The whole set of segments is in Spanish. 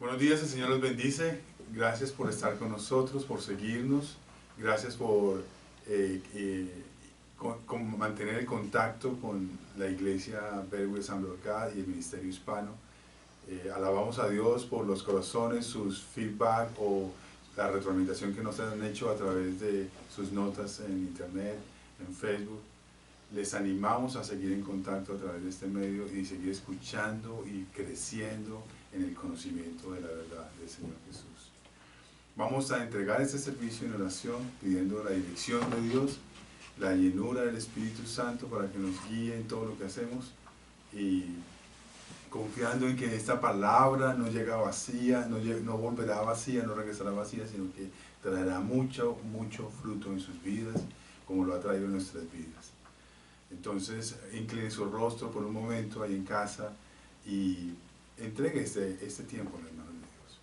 Buenos días, el Señor los bendice. Gracias por estar con nosotros, por seguirnos. Gracias por mantener el contacto con la iglesia Verbo San Local y el Ministerio Hispano. Alabamos a Dios por los corazones, sus feedback o la retroalimentación que nos han hecho a través de sus notas en internet, en Facebook. Les animamos a seguir en contacto a través de este medio y seguir escuchando y creciendo en el conocimiento de la verdad del Señor Jesús. Vamos a entregar este servicio en oración, pidiendo la dirección de Dios, la llenura del Espíritu Santo para que nos guíe en todo lo que hacemos y confiando en que esta palabra no llega vacía, no volverá vacía, no regresará vacía, sino que traerá mucho fruto en sus vidas, como lo ha traído en nuestras vidas. Entonces, incline su rostro por un momento ahí en casa y entregue este tiempo en las manos de Dios.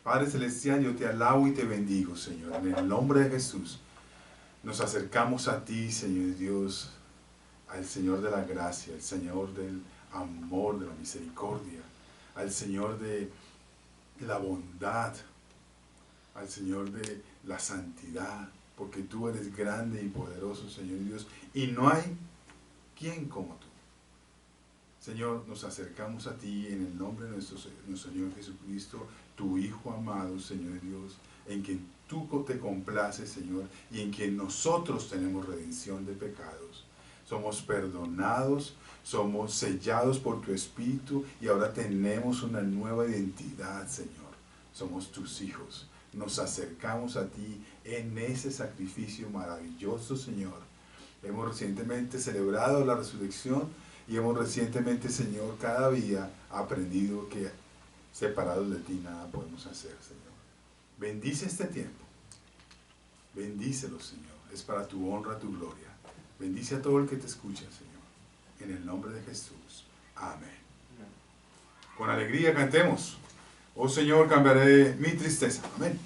Padre Celestial, yo te alabo y te bendigo, Señor. En el nombre de Jesús, nos acercamos a ti, Señor Dios, al Señor de la gracia, al Señor del amor, de la misericordia, al Señor de la bondad, al Señor de la santidad, porque tú eres grande y poderoso, Señor Dios, y no hay quien como tú. Señor, nos acercamos a ti en el nombre de nuestro Señor Jesucristo, tu Hijo amado, Señor Dios, en quien tú te complaces, Señor, y en quien nosotros tenemos redención de pecados. Somos perdonados, somos sellados por tu Espíritu y ahora tenemos una nueva identidad, Señor. Somos tus hijos. Nos acercamos a ti en ese sacrificio maravilloso, Señor. Hemos recientemente celebrado la resurrección y hemos recientemente, Señor, cada día aprendido que separados de ti nada podemos hacer, Señor. Bendice este tiempo. Bendícelo, Señor. Es para tu honra, tu gloria. Bendice a todo el que te escucha, Señor. En el nombre de Jesús. Amén. Con alegría cantemos. Oh Señor, cambiaré mi tristeza. Amén.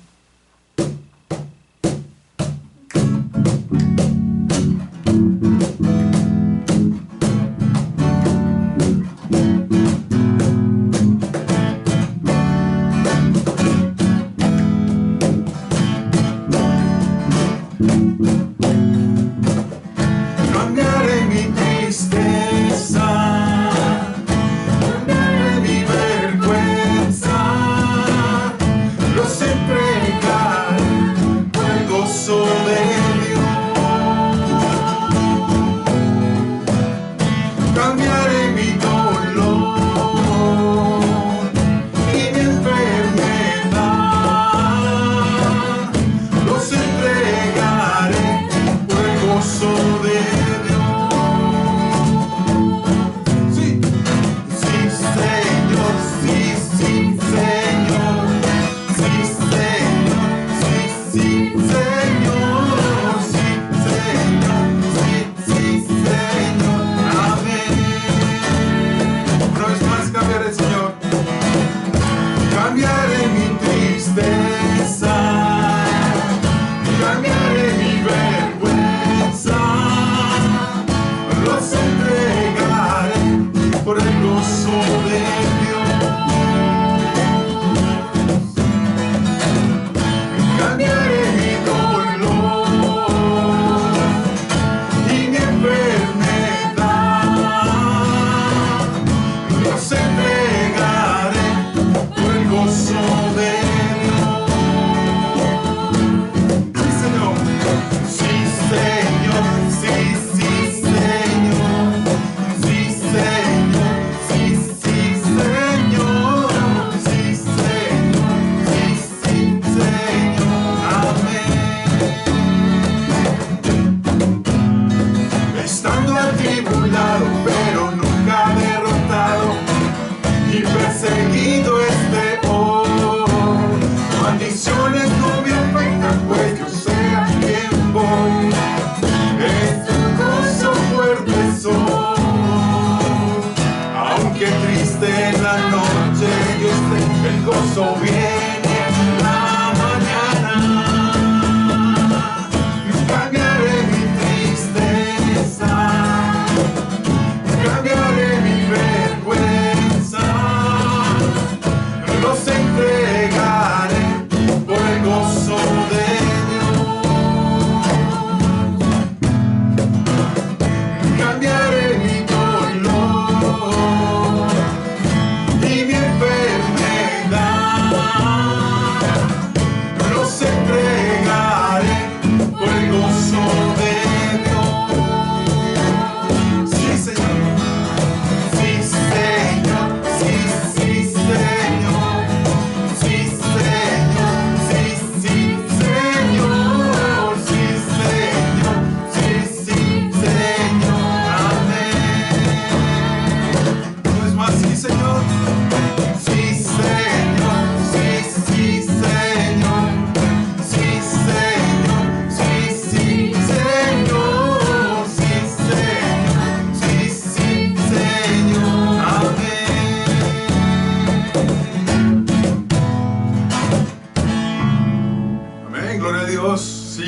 Siempre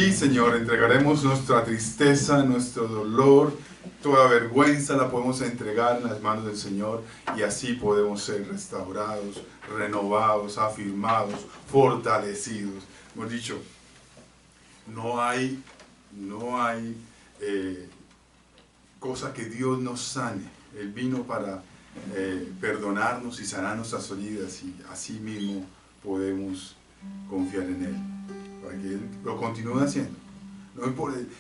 ti, Señor, entregaremos nuestra tristeza, nuestro dolor, toda vergüenza la podemos entregar en las manos del Señor y así podemos ser restaurados, renovados, afirmados, fortalecidos. Hemos dicho, no hay cosa que Dios nos sane. Él vino para perdonarnos y sanar nuestras heridas y así mismo podemos confiar en Él, para que Él lo continúe haciendo.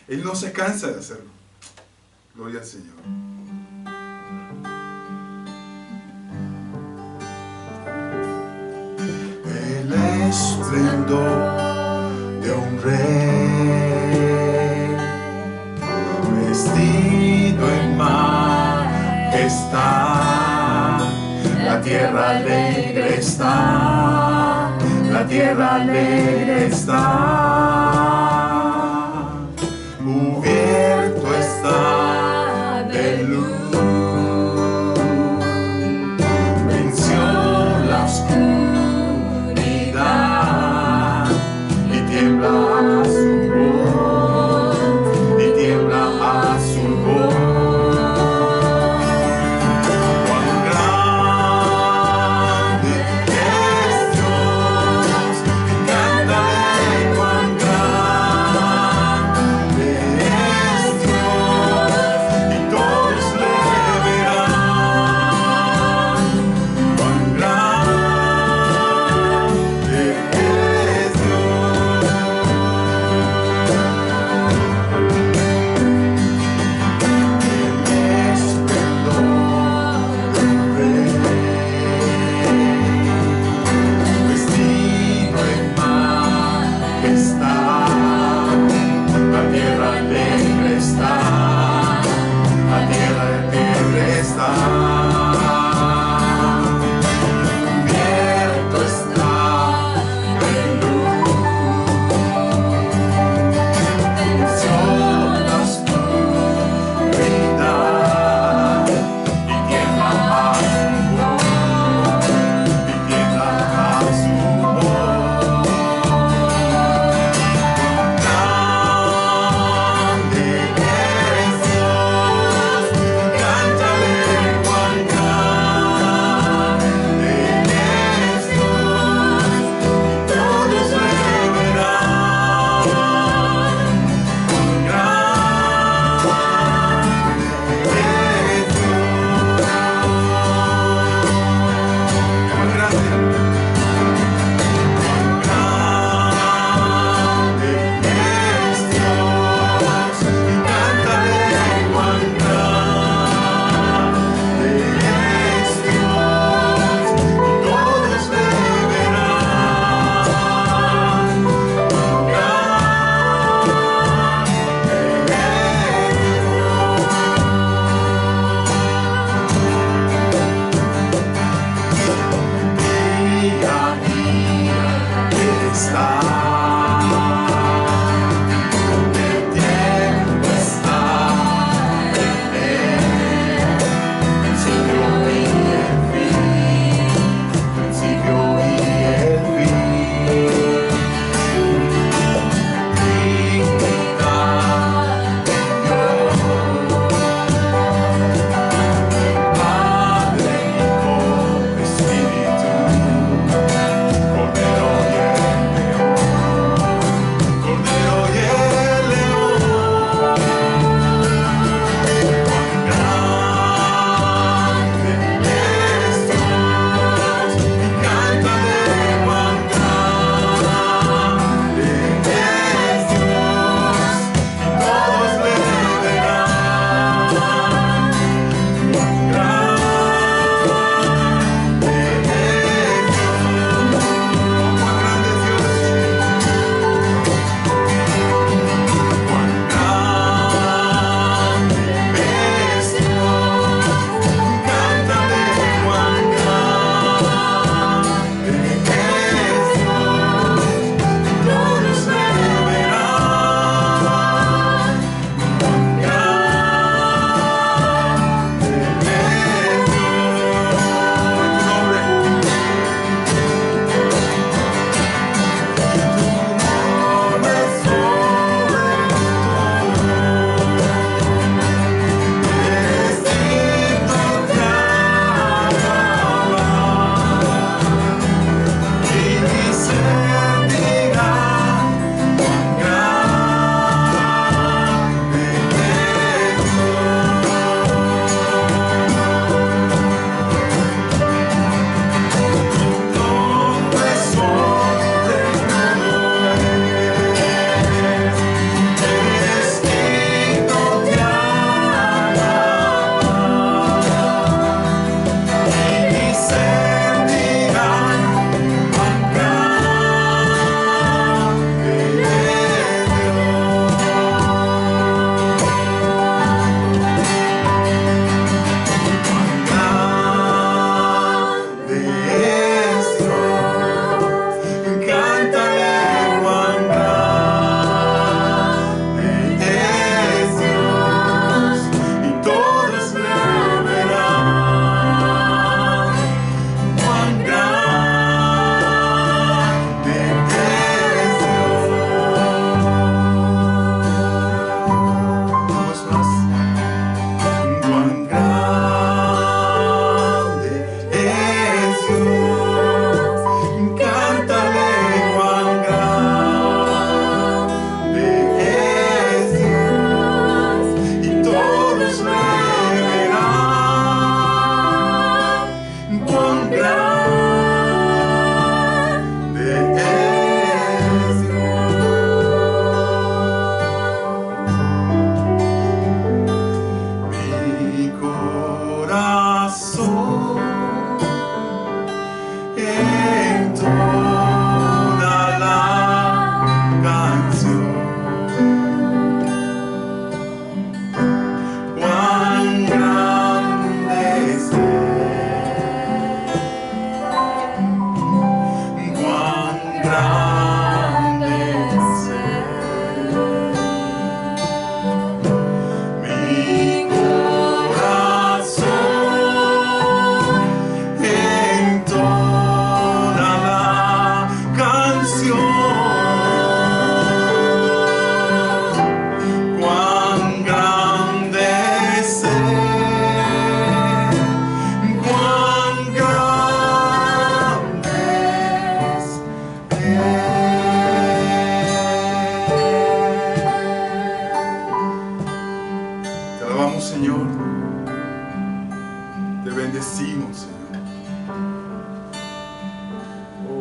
Él no se cansa de hacerlo. Gloria al Señor. El esplendor de un rey, vestido en majestad, la tierra alegre está, la tierra alegre está, cubierto está de luz, venció la oscuridad y tiembla a su voz, y tiembla a su voz. Cuán grande es Dios, cantaré cuán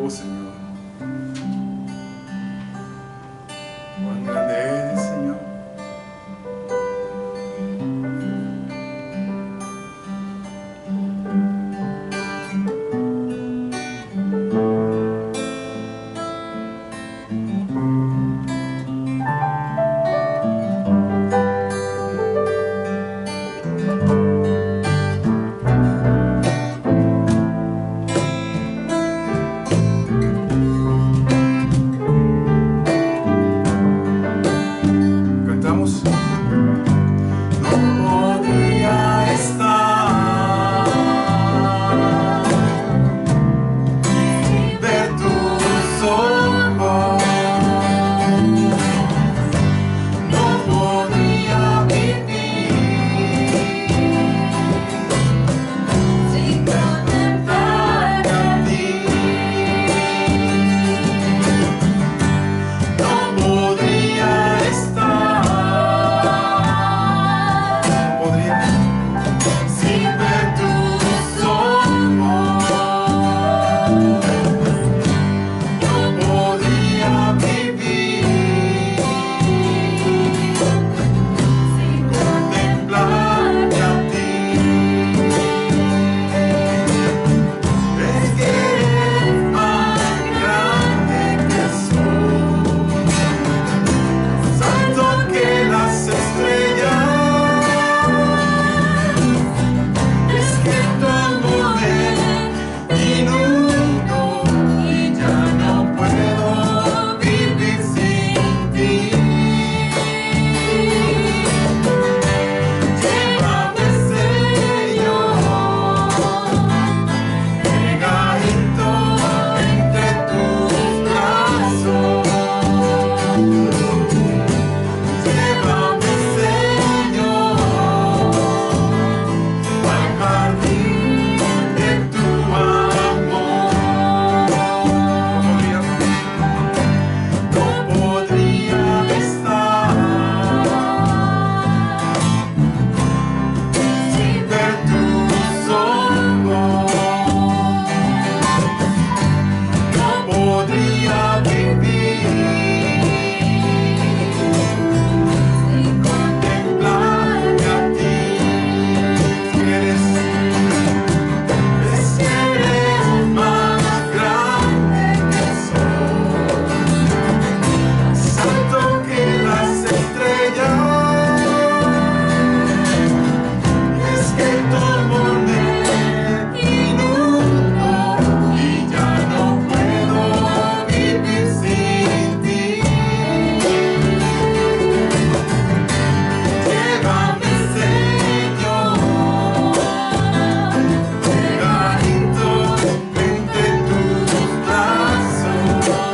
Oh, Señor. Cuán grande eres, Señor. Cantamos. No podría estar sin ver tus ojos. No podría vivir sin contemplarte a ti. No podría estar sin ver tus ojos. No podría vivir sin contemplarte a ti. Es que eres más grande que soy, santo que las estrellas. Es que tu amor me inundó y ya no puedo vivir sin ti. Llévame, Señor, pegadito entre tus brazos. Llévame, Señor, al jardín de tu amor. No podría estar sin ver tus ojos. No podría vivir sin contemplarte a ti. Es que eres más grande que soy, santo que las estrellas. Es que tu amor me inundó y ya no puedo vivir sin ti. Llévame, Señor, pegadito entre tus brazos.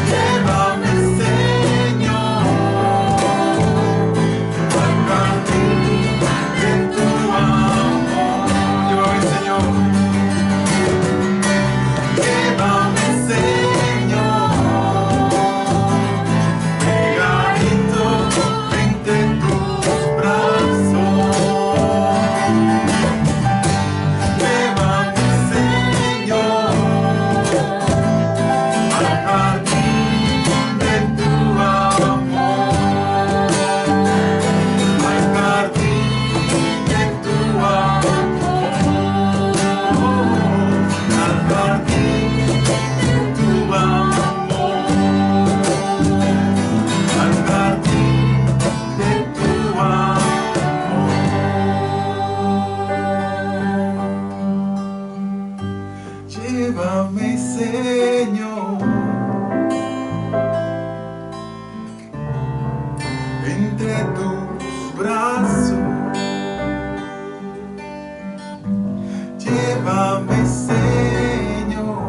Llévame, Señor, al jardín de tu amor. Llévame, Señor. Llévame, Señor, pegadito entre tus brazos. Llévame, Señor, al jardín de tu amor. Al jardín de tu amor. Al jardín de tu amor. Al jardín de tu amor. Llévame, Señor, entre tus brazos. Llévame, Señor.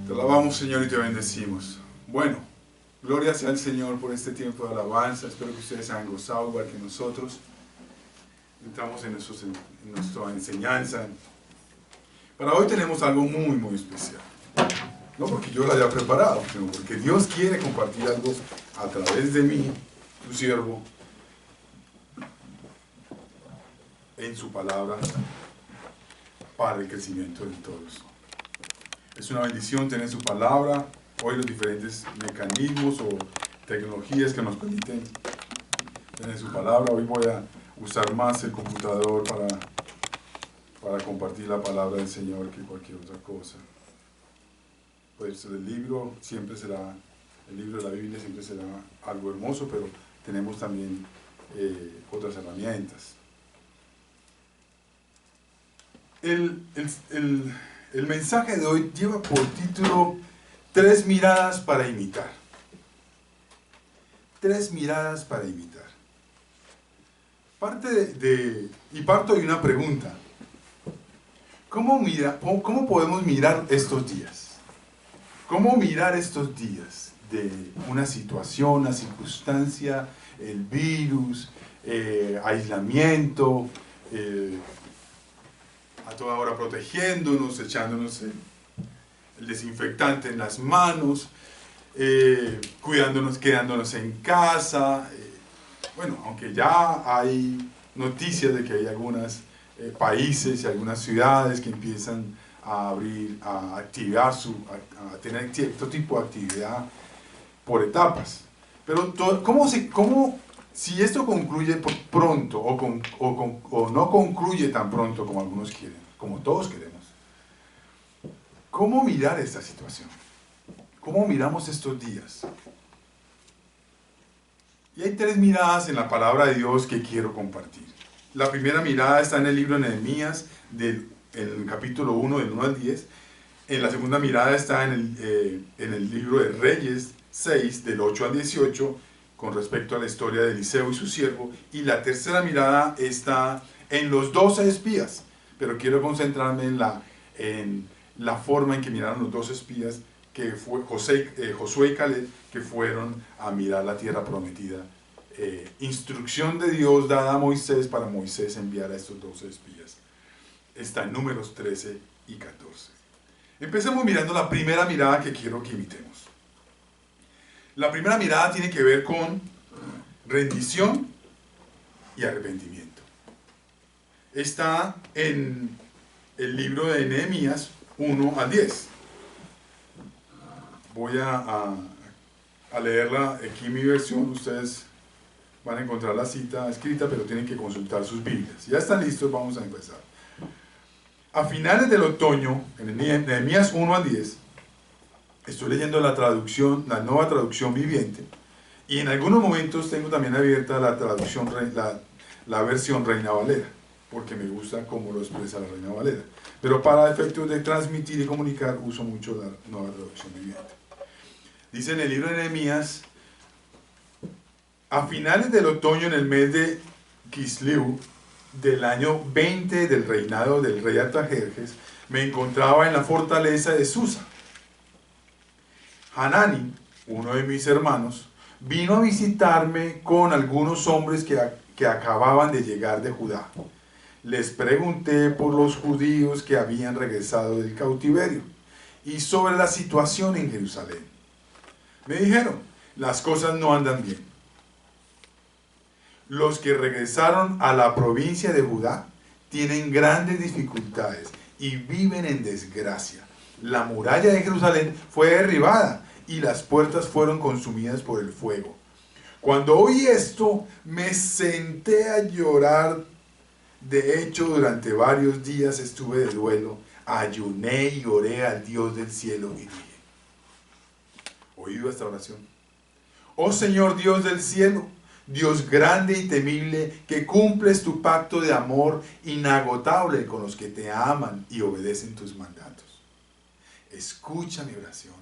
Te alabamos, Señor, y te bendecimos. Bueno, gloria sea al Señor por este tiempo de alabanza. Espero que ustedes hayan gozado igual que nosotros. Estamos en nuestra enseñanza. Para hoy tenemos algo muy, muy especial. No porque yo lo haya preparado, sino porque Dios quiere compartir algo a través de mí, su siervo, en su palabra, para el crecimiento de todos. Es una bendición tener su palabra, hoy los diferentes mecanismos o tecnologías que nos permiten tener su palabra. Hoy voy a usar más el computador para compartir la palabra del Señor que cualquier otra cosa. Pues el libro de la Biblia siempre será algo hermoso, pero tenemos también otras herramientas. El mensaje de hoy lleva por título 3 miradas para imitar. 3 miradas para imitar. Parto de una pregunta. ¿Cómo podemos mirar estos días? ¿Cómo mirar estos días de una situación, una circunstancia, el virus, aislamiento, a toda hora protegiéndonos, echándonos el desinfectante en las manos, cuidándonos, quedándonos en casa? Bueno, aunque ya hay noticias de que hay algunos países y algunas ciudades que empiezan a abrir, a tener cierto tipo de actividad por etapas. Pero si esto concluye pronto o no concluye tan pronto como algunos quieren, como todos queremos, ¿cómo mirar esta situación? ¿Cómo miramos estos días? Y hay 3 miradas en la palabra de Dios que quiero compartir. La primera mirada está en el libro de Nehemías, en el capítulo 1, del 1 al 10. La segunda mirada está en el libro de Reyes 6, del 8 al 18, con respecto a la historia de Eliseo y su siervo. Y la tercera mirada está en los 12 espías. Pero quiero concentrarme en la forma en que miraron los 12 espías, que fue Josué y Caleb, que fueron a mirar la tierra prometida. Instrucción de Dios dada a Moisés para Moisés enviar a estos 12 espías. Está en Números 13 y 14. Empecemos mirando la primera mirada que quiero que imitemos. La primera mirada tiene que ver con rendición y arrepentimiento. Está en el libro de Nehemías 1 al 10. Voy a leerla aquí en mi versión. Ustedes van a encontrar la cita escrita, pero tienen que consultar sus Biblias. Ya están listos, vamos a empezar. A finales del otoño, en Nehemías 1 al 10, estoy leyendo la nueva traducción viviente, y en algunos momentos tengo también abierta la versión Reina Valera, porque me gusta cómo lo expresa la Reina Valera. Pero para efectos de transmitir y comunicar, uso mucho la nueva traducción viviente. Dice en el libro de Nehemías: a finales del otoño, en el mes de Kislev, del año 20 del reinado del rey Artajerjes, me encontraba en la fortaleza de Susa. Hanani, uno de mis hermanos, vino a visitarme con algunos hombres que acababan de llegar de Judá. Les pregunté por los judíos que habían regresado del cautiverio y sobre la situación en Jerusalén. Me dijeron: las cosas no andan bien. Los que regresaron a la provincia de Judá tienen grandes dificultades y viven en desgracia. La muralla de Jerusalén fue derribada y las puertas fueron consumidas por el fuego. Cuando oí esto, me senté a llorar. De hecho, durante varios días estuve de duelo, ayuné y oré al Dios del cielo y dije: oído esta oración. Oh Señor Dios del cielo, Dios grande y temible, que cumples tu pacto de amor inagotable con los que te aman y obedecen tus mandatos. Escucha mi oración.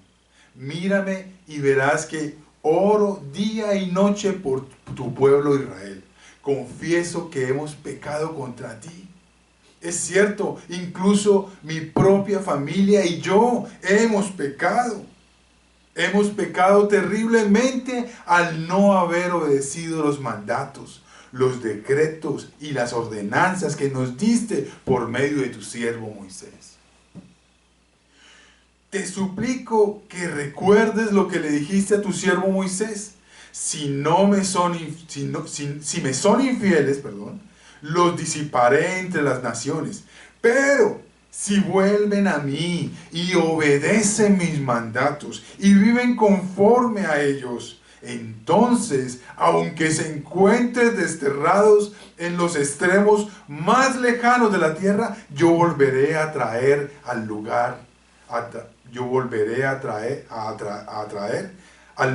Mírame y verás que oro día y noche por tu pueblo Israel. Confieso que hemos pecado contra ti. Es cierto, incluso mi propia familia y yo hemos pecado. Hemos pecado terriblemente al no haber obedecido los mandatos, los decretos y las ordenanzas que nos diste por medio de tu siervo Moisés. te suplico que recuerdes lo que le dijiste a tu siervo Moisés. Si me son infieles, los disiparé entre las naciones. Pero si vuelven a mí y obedecen mis mandatos y viven conforme a ellos, entonces, aunque se encuentren desterrados en los extremos más lejanos de la tierra, yo volveré a traer al lugar, al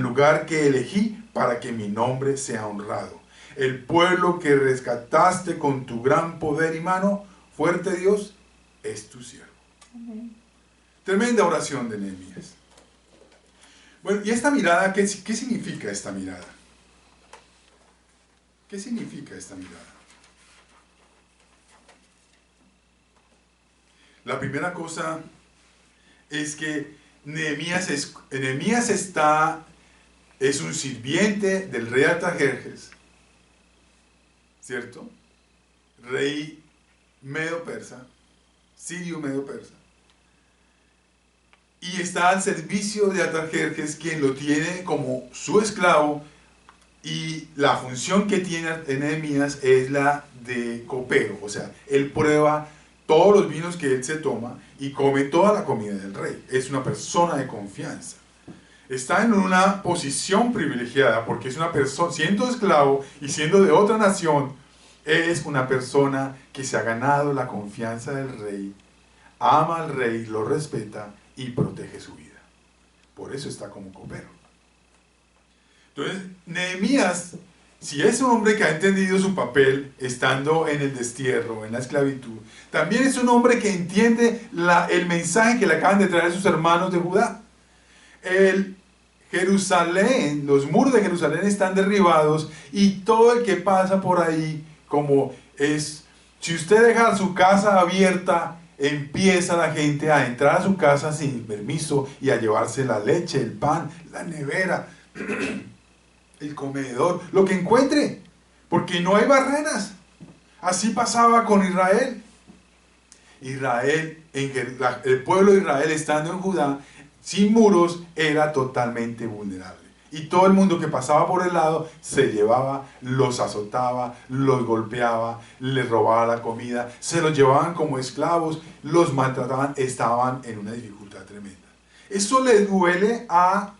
lugar que elegí para que mi nombre sea honrado. El pueblo que rescataste con tu gran poder y mano fuerte, Dios, es tu siervo. Amén. Tremenda oración de Nehemías. Bueno, ¿y esta mirada? ¿Qué significa esta mirada? ¿Qué significa esta mirada? La primera cosa es que Nehemías es un sirviente del rey Artajerjes, ¿cierto? Rey medo-persa, sirio-medo-persa. Y está al servicio de Artajerjes, quien lo tiene como su esclavo, y la función que tiene Nehemías es la de copero, o sea, él prueba todos los vinos que él se toma y come toda la comida del rey. Es una persona de confianza. Está en una posición privilegiada porque es una persona, siendo esclavo y siendo de otra nación, es una persona que se ha ganado la confianza del rey, ama al rey, lo respeta y protege su vida. Por eso está como copero. Entonces, Nehemías, si es un hombre que ha entendido su papel estando en el destierro, en la esclavitud, también es un hombre que entiende el mensaje que le acaban de traer sus hermanos de Judá. Jerusalén, los muros de Jerusalén están derribados y todo el que pasa por ahí, si usted deja su casa abierta, empieza la gente a entrar a su casa sin permiso y a llevarse la leche, el pan, la nevera, el comedor, lo que encuentre, porque no hay barreras. Así pasaba con Israel. El pueblo de Israel estando en Judá, sin muros, era totalmente vulnerable. Y todo el mundo que pasaba por el lado se llevaba, los azotaba, los golpeaba, les robaba la comida, se los llevaban como esclavos, los maltrataban, estaban en una dificultad tremenda. Eso le duele a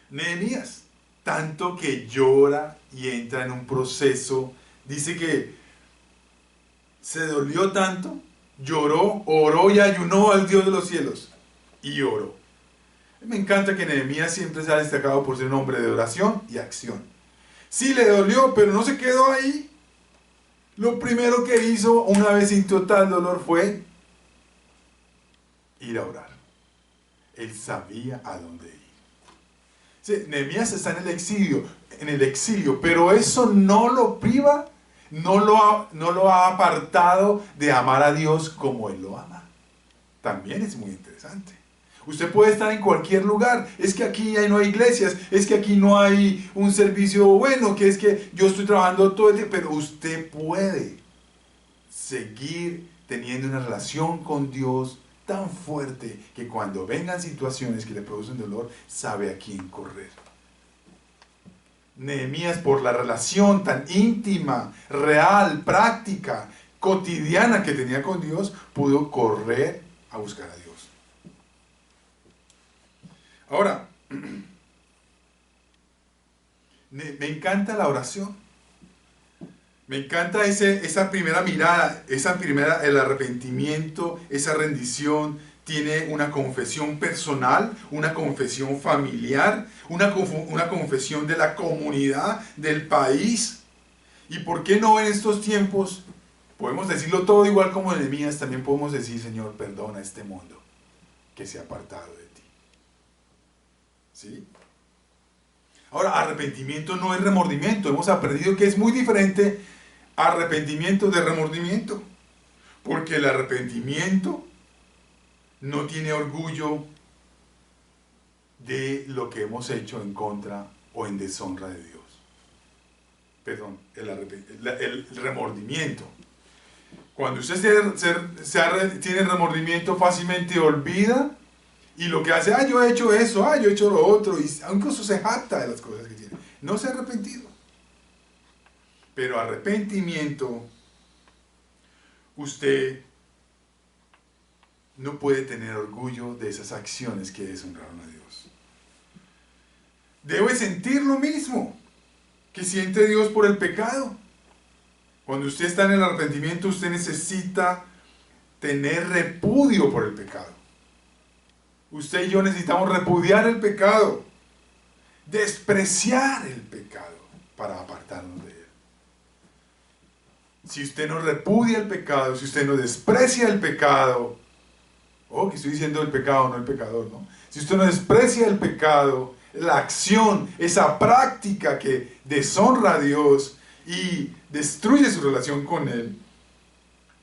Nehemías, tanto que llora y entra en un proceso. Dice que se dolió tanto, lloró, oró y ayunó al Dios de los cielos. Y oró. Me encanta que Nehemías siempre se ha destacado por ser un hombre de oración y acción. Sí le dolió, pero no se quedó ahí. Lo primero que hizo una vez sin total dolor fue ir a orar. Él sabía a dónde ir. Sí, Nehemías está en el exilio, pero eso no lo priva, no lo ha apartado de amar a Dios como Él lo ama. También es muy interesante. Usted puede estar en cualquier lugar. Es que aquí no hay iglesias, es que aquí no hay un servicio bueno, que es que yo estoy trabajando todo el día, pero usted puede seguir teniendo una relación con Dios tan fuerte que cuando vengan situaciones que le producen dolor, sabe a quién correr. Nehemías, por la relación tan íntima, real, práctica, cotidiana que tenía con Dios, pudo correr a buscar a Dios. Ahora, me encanta la oración. Me encanta esa primera mirada, el arrepentimiento, esa rendición. Tiene una confesión personal, una confesión familiar, una confesión de la comunidad, del país. ¿Y por qué no en estos tiempos? Podemos decirlo todo igual como Nehemías, también podemos decir, Señor, perdona este mundo que se ha apartado de ti. ¿Sí? Ahora, arrepentimiento no es remordimiento. Hemos aprendido que es muy diferente arrepentimiento de remordimiento. Porque el arrepentimiento no tiene orgullo de lo que hemos hecho en contra o en deshonra de Dios. Perdón, el remordimiento. Cuando usted tiene remordimiento, fácilmente olvida Y lo que hace, yo he hecho eso, yo he hecho lo otro, y incluso se jacta de las cosas que tiene. No se ha arrepentido. Pero arrepentimiento, usted no puede tener orgullo de esas acciones que deshonraron a Dios. Debe sentir lo mismo que siente Dios por el pecado. Cuando usted está en el arrepentimiento, usted necesita tener repudio por el pecado. Usted y yo necesitamos repudiar el pecado, despreciar el pecado para apartarnos de él. Si usted no repudia el pecado, si usted no desprecia el pecado, que estoy diciendo el pecado, no el pecador, ¿no? Si usted no desprecia el pecado, la acción, esa práctica que deshonra a Dios y destruye su relación con Él,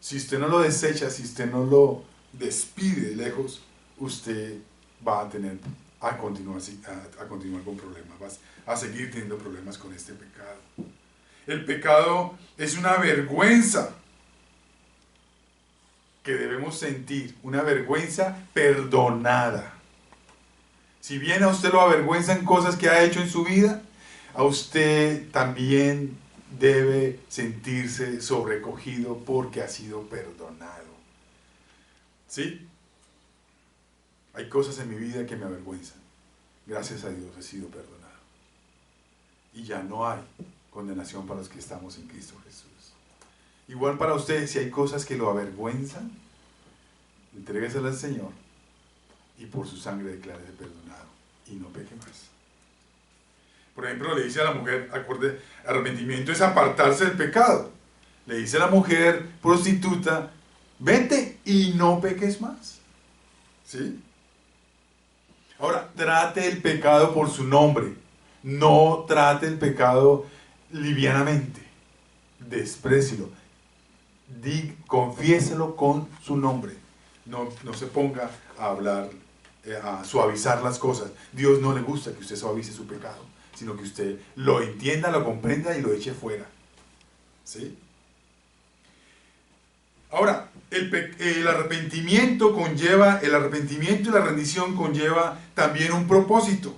si usted no lo desecha, si usted no lo despide de lejos, usted va a continuar con problemas, a seguir teniendo problemas con este pecado. El pecado es una vergüenza que debemos sentir, una vergüenza perdonada. Si bien a usted lo avergüenzan cosas que ha hecho en su vida, a usted también debe sentirse sobrecogido porque ha sido perdonado. ¿Sí? Hay cosas en mi vida que me avergüenzan. Gracias a Dios he sido perdonado. Y ya no hay condenación para los que estamos en Cristo Jesús. Igual para usted, si hay cosas que lo avergüenzan, entrégueselas al Señor y por su sangre declárese perdonado y no peque más. Por ejemplo, le dice a la mujer, arrepentimiento es apartarse del pecado. Le dice a la mujer prostituta, vete y no peques más. ¿Sí? Ahora, trate el pecado por su nombre. No trate el pecado livianamente. Desprécielo. Confiéselo con su nombre. No se ponga a hablar, a suavizar las cosas. Dios no le gusta que usted suavice su pecado, sino que usted lo entienda, lo comprenda y lo eche fuera. ¿Sí? Ahora, el arrepentimiento y la rendición conlleva también un propósito.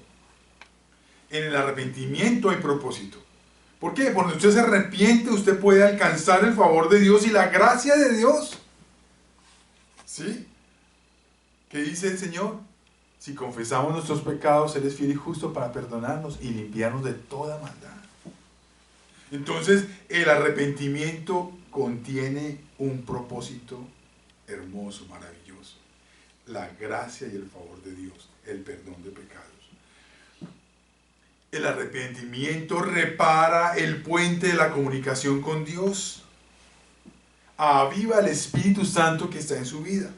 En el arrepentimiento hay propósito. ¿Por qué? Porque usted se arrepiente, usted puede alcanzar el favor de Dios y la gracia de Dios. ¿Sí? ¿Qué dice el Señor? Si confesamos nuestros pecados, Él es fiel y justo para perdonarnos y limpiarnos de toda maldad. Entonces, el arrepentimiento contiene un propósito hermoso, maravilloso. La gracia y el favor de Dios, el perdón de pecados. El arrepentimiento repara el puente de la comunicación con Dios. Aviva el Espíritu Santo que está en su vida.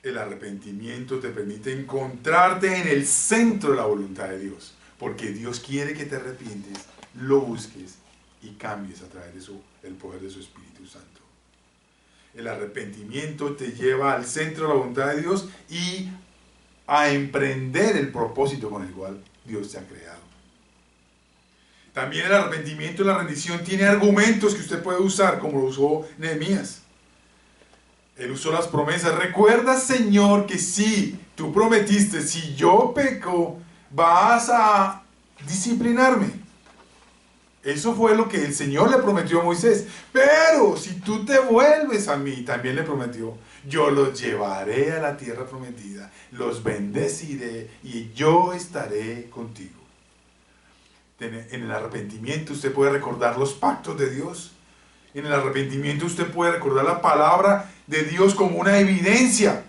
El arrepentimiento te permite encontrarte en el centro de la voluntad de Dios, porque Dios quiere que te arrepientes, lo busques y cambies a través del poder de su Espíritu Santo. El arrepentimiento te lleva al centro de la voluntad de Dios y a emprender el propósito con el cual Dios te ha creado. También el arrepentimiento y la rendición tiene argumentos que usted puede usar, como lo usó Nehemías. Él usó las promesas. Recuerda, Señor, que si tú prometiste, si yo peco, vas a disciplinarme. Eso fue lo que el Señor le prometió a Moisés. Pero si tú te vuelves a mí, también le prometió, yo los llevaré a la tierra prometida, los bendeciré y yo estaré contigo. En el arrepentimiento usted puede recordar los pactos de Dios. En el arrepentimiento usted puede recordar la palabra de Dios como una evidencia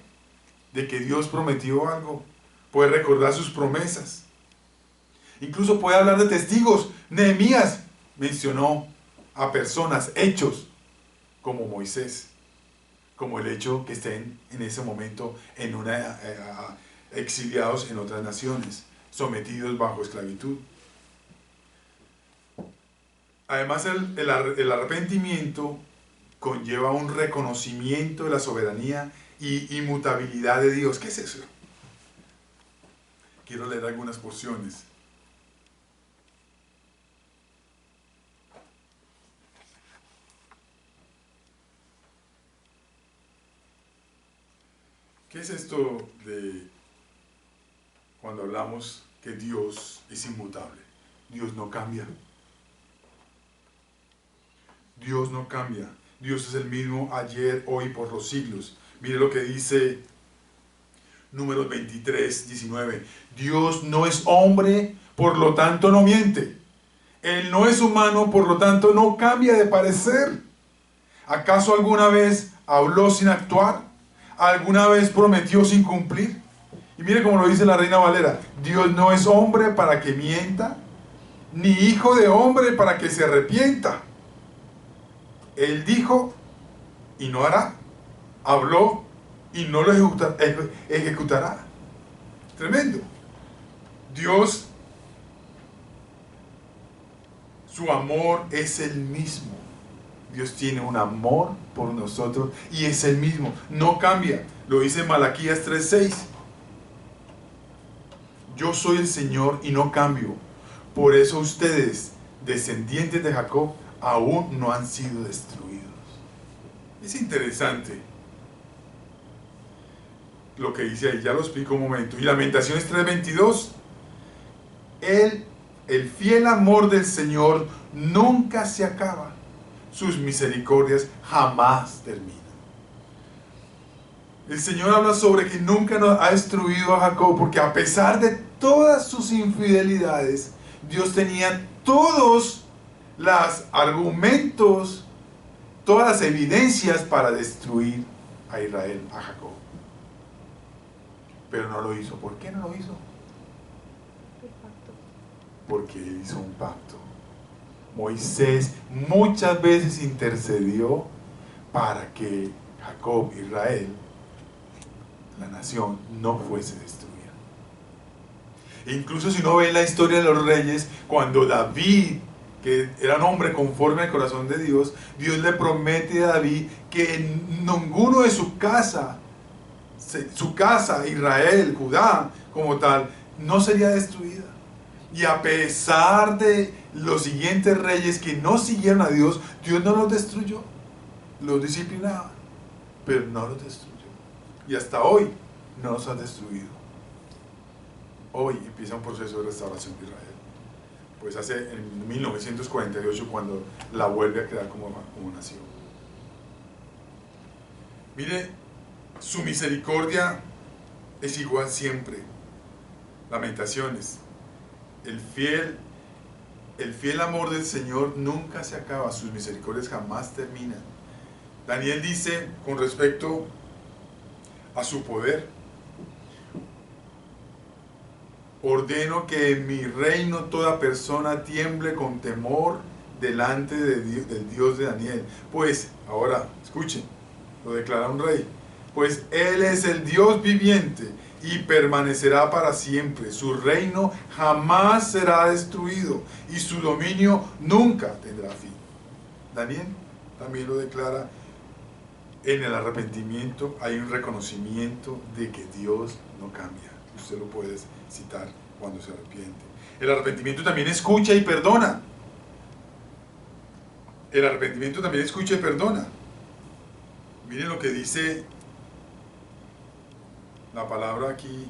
de que Dios prometió algo. Puede recordar sus promesas. Incluso puede hablar de testigos. Nehemías mencionó a personas, hechos, como Moisés, como el hecho que estén en ese momento exiliados en otras naciones, sometidos bajo esclavitud. Además, el arrepentimiento conlleva un reconocimiento de la soberanía y inmutabilidad de Dios. ¿Qué es eso? Quiero leer algunas porciones. ¿Qué es esto de cuando hablamos que Dios es inmutable? Dios no cambia. Dios no cambia. Dios es el mismo ayer, hoy, por los siglos. Mire lo que dice Números 23, 19. Dios no es hombre, por lo tanto no miente. Él no es humano, por lo tanto no cambia de parecer. ¿Acaso alguna vez habló sin actuar? ¿Alguna vez prometió sin cumplir? Y mire cómo lo dice la Reina Valera. Dios no es hombre para que mienta, ni hijo de hombre para que se arrepienta. Él dijo y no hará. Habló y no lo ejecutará. Tremendo. Dios, su amor es el mismo. Dios tiene un amor por nosotros y es el mismo. No cambia. Lo dice Malaquías 3:6. Yo soy el Señor y no cambio. Por eso ustedes, descendientes de Jacob, aún no han sido destruidos. Es interesante lo que dice ahí, ya lo explico un momento. Y Lamentaciones 3:22. El fiel amor del Señor nunca se acaba. Sus misericordias jamás terminan. El Señor habla sobre que nunca nos ha destruido a Jacob, porque a pesar de todas sus infidelidades, Dios tenía todos los argumentos, todas las evidencias para destruir a Israel, a Jacob. Pero no lo hizo. ¿Por qué no lo hizo? Porque él hizo un pacto. Moisés muchas veces intercedió para que Jacob, Israel, la nación, no fuese destruida. E incluso si no ven la historia de los reyes, cuando David, que era un hombre conforme al corazón de Dios, Dios le promete a David que ninguno de su casa, Israel, Judá, como tal, no sería destruida. Y a pesar de los siguientes reyes que no siguieron a Dios, Dios no los destruyó, los disciplinaba, pero no los destruyó. Y hasta hoy no los ha destruido. Hoy empieza un proceso de restauración de Israel. Pues hace en 1948 cuando la vuelve a crear como nación. Mire, su misericordia es igual siempre. Lamentaciones. El fiel amor del Señor nunca se acaba, sus misericordias jamás terminan. Daniel dice con respecto a su poder: ordeno que en mi reino toda persona tiemble con temor delante del Dios de Daniel. Pues, ahora, escuchen, lo declara un rey. Pues Él es el Dios viviente y permanecerá para siempre. Su reino jamás será destruido y su dominio nunca tendrá fin. Daniel también lo declara. En el arrepentimiento hay un reconocimiento de que Dios no cambia. Usted lo puede citar cuando se arrepiente. El arrepentimiento también escucha y perdona. El arrepentimiento también escucha y perdona. Miren lo que dice la palabra aquí.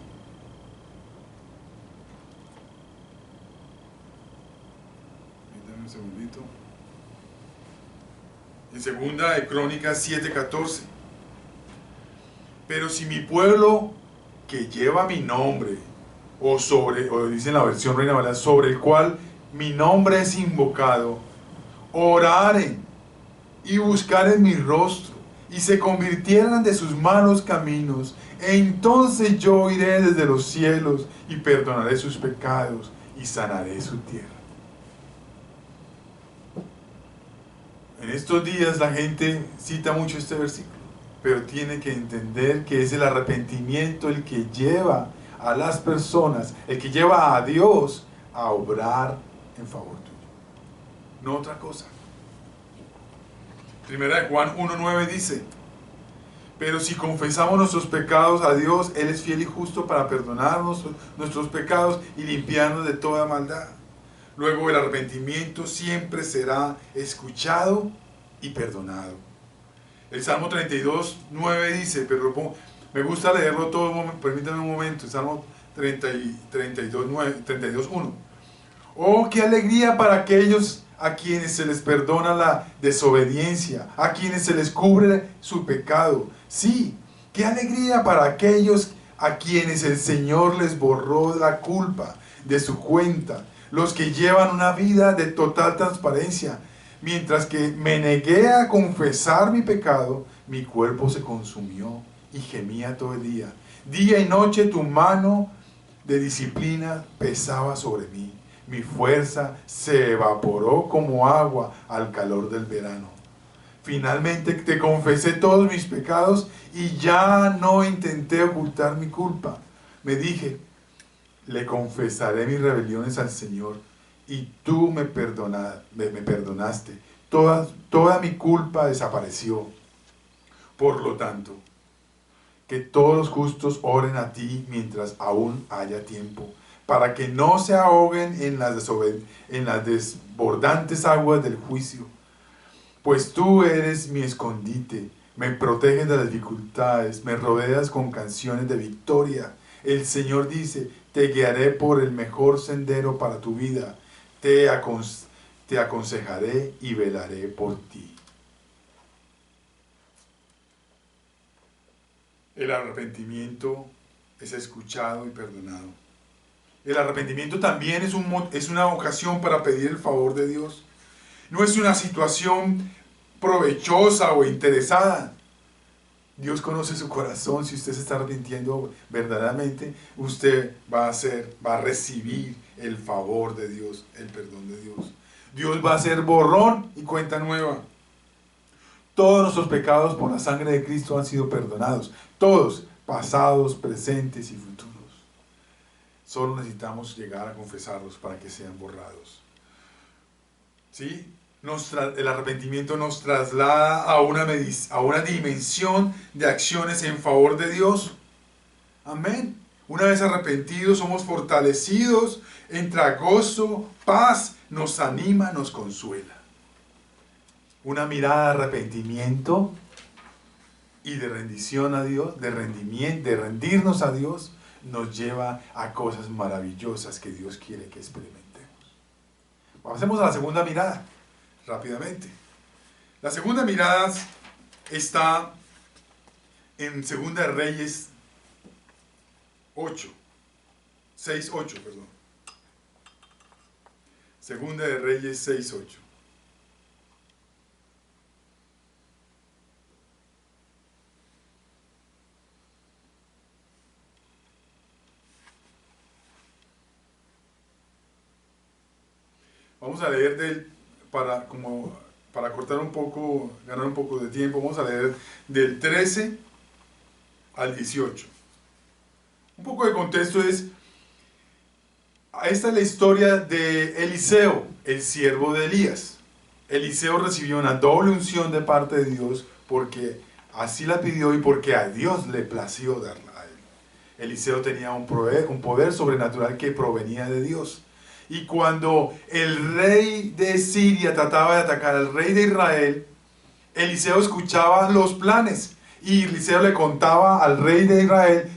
Dame un segundito. En segunda de Crónicas 7:14. Pero si mi pueblo que lleva mi nombre, o dice en la versión Reina Valera, sobre el cual mi nombre es invocado, oraren y buscaren mi rostro, y se convirtieran de sus malos caminos, entonces yo oiré desde los cielos y perdonaré sus pecados y sanaré su tierra. En estos días la gente cita mucho este versículo, pero tiene que entender que es el arrepentimiento el que lleva a las personas, el que lleva a Dios a obrar en favor tuyo, no otra cosa. Primera de Juan 1:9 dice: pero si confesamos nuestros pecados a Dios, Él es fiel y justo para perdonarnos nuestros pecados y limpiarnos de toda maldad. Luego el arrepentimiento siempre será escuchado y perdonado. El Salmo 32:9 dice, Me gusta leerlo todo, permítanme un momento, Salmo 32:1. Oh, qué alegría para aquellos a quienes se les perdona la desobediencia, a quienes se les cubre su pecado. Sí, qué alegría para aquellos a quienes el Señor les borró la culpa de su cuenta, los que llevan una vida de total transparencia. Mientras que me negué a confesar mi pecado, mi cuerpo se consumió y gemía todo el día. Día y noche tu mano de disciplina pesaba sobre mí. Mi fuerza se evaporó como agua al calor del verano. Finalmente te confesé todos mis pecados y ya no intenté ocultar mi culpa. Me dije, le confesaré mis rebeliones al Señor y tú me perdonaste. Toda mi culpa desapareció. Por lo tanto, que todos los justos oren a ti mientras aún haya tiempo, para que no se ahoguen en las desbordantes aguas del juicio. Pues tú eres mi escondite, me proteges de las dificultades, me rodeas con canciones de victoria. El Señor dice, te guiaré por el mejor sendero para tu vida, te aconsejaré y velaré por ti. El arrepentimiento es escuchado y perdonado. El arrepentimiento también es una ocasión para pedir el favor de Dios. No es una situación provechosa o interesada. Dios conoce su corazón. Si usted se está arrepintiendo verdaderamente, usted va a recibir el favor de Dios, el perdón de Dios. Dios va a hacer borrón y cuenta nueva. Todos nuestros pecados por la sangre de Cristo han sido perdonados. Todos, pasados, presentes y futuros. Solo necesitamos llegar a confesarlos para que sean borrados. ¿Sí? El arrepentimiento nos traslada a una dimensión de acciones en favor de Dios. Amén. Una vez arrepentidos, somos fortalecidos, entra gozo, paz, nos anima, nos consuela. Una mirada de arrepentimiento y de rendición a Dios, de rendirnos a Dios, nos lleva a cosas maravillosas que Dios quiere que experimentemos. Pasemos a la segunda mirada, rápidamente. La segunda mirada está en 2 de Reyes 6:8, perdón. 2 de Reyes 6:8. Vamos a leer para cortar un poco, ganar un poco de tiempo, vamos a leer del 13 al 18. Un poco de contexto esta es la historia de Eliseo, el siervo de Elías. Eliseo recibió una doble unción de parte de Dios porque así la pidió y porque a Dios le plació darla a él. Eliseo tenía un poder sobrenatural que provenía de Dios. Y cuando el rey de Siria trataba de atacar al rey de Israel, Eliseo escuchaba los planes. Y Eliseo le contaba al rey de Israel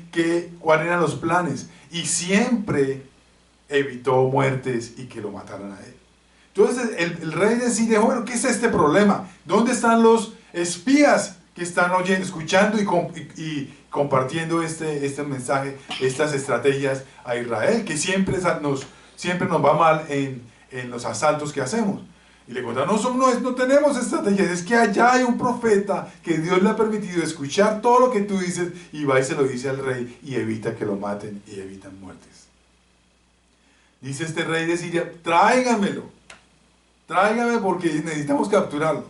cuáles eran los planes. Y siempre evitó muertes y que lo mataran a él. Entonces el rey de Siria dijo, bueno, ¿qué es este problema? ¿Dónde están los espías que están escuchando y compartiendo este mensaje, estas estrategias a Israel? Que siempre nos va mal en los asaltos que hacemos. Y le contaron, no tenemos estrategias, es que allá hay un profeta que Dios le ha permitido escuchar todo lo que tú dices y va y se lo dice al rey y evita que lo maten y evitan muertes. Dice este rey de Siria, tráigame porque necesitamos capturarlo.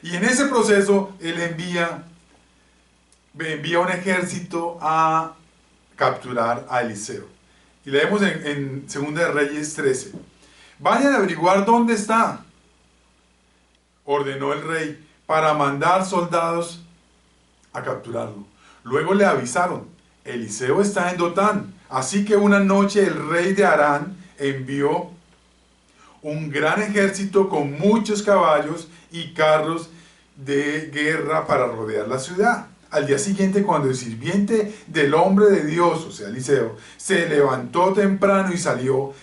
Y en ese proceso él envía un ejército a capturar a Eliseo. Y leemos en 2 de Reyes 13. Vayan a averiguar dónde está, ordenó el rey, para mandar soldados a capturarlo. Luego le avisaron, Eliseo está en Dotán. Así que una noche el rey de Aram envió un gran ejército con muchos caballos y carros de guerra para rodear la ciudad. Al día siguiente, cuando el sirviente del hombre de Dios, o sea, Eliseo, se levantó temprano y salió,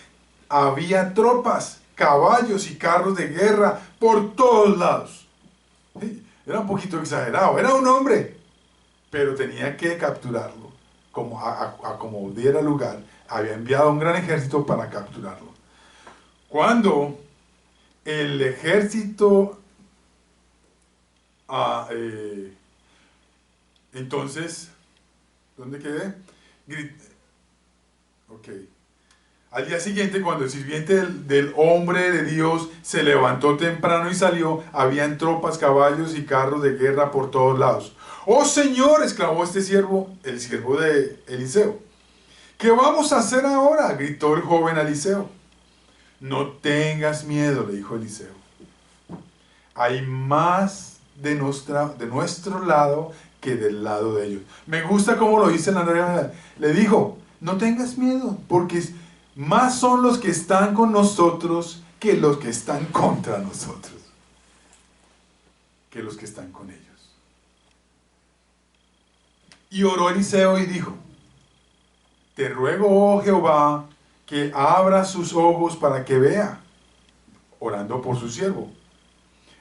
había tropas, caballos y carros de guerra por todos lados. Sí, era un poquito exagerado, era un hombre, pero tenía que capturarlo, como como diera lugar. Había enviado un gran ejército para capturarlo. Cuando el ejército, entonces, ¿dónde quedé? Ok. Al día siguiente, cuando el sirviente del hombre de Dios se levantó temprano y salió, habían tropas, caballos y carros de guerra por todos lados. ¡Oh Señor!, exclamó este siervo, el siervo de Eliseo. ¿Qué vamos a hacer ahora?, gritó el joven a Eliseo. No tengas miedo, le dijo Eliseo. Hay más de nuestro lado que del lado de ellos. Me gusta cómo lo dice la Reina. Le dijo, no tengas miedo, porque más son los que están con nosotros que los que están contra nosotros, que los que están con ellos. Y oró Eliseo y dijo, te ruego, oh Jehová, que abra sus ojos para que vea, orando por su siervo.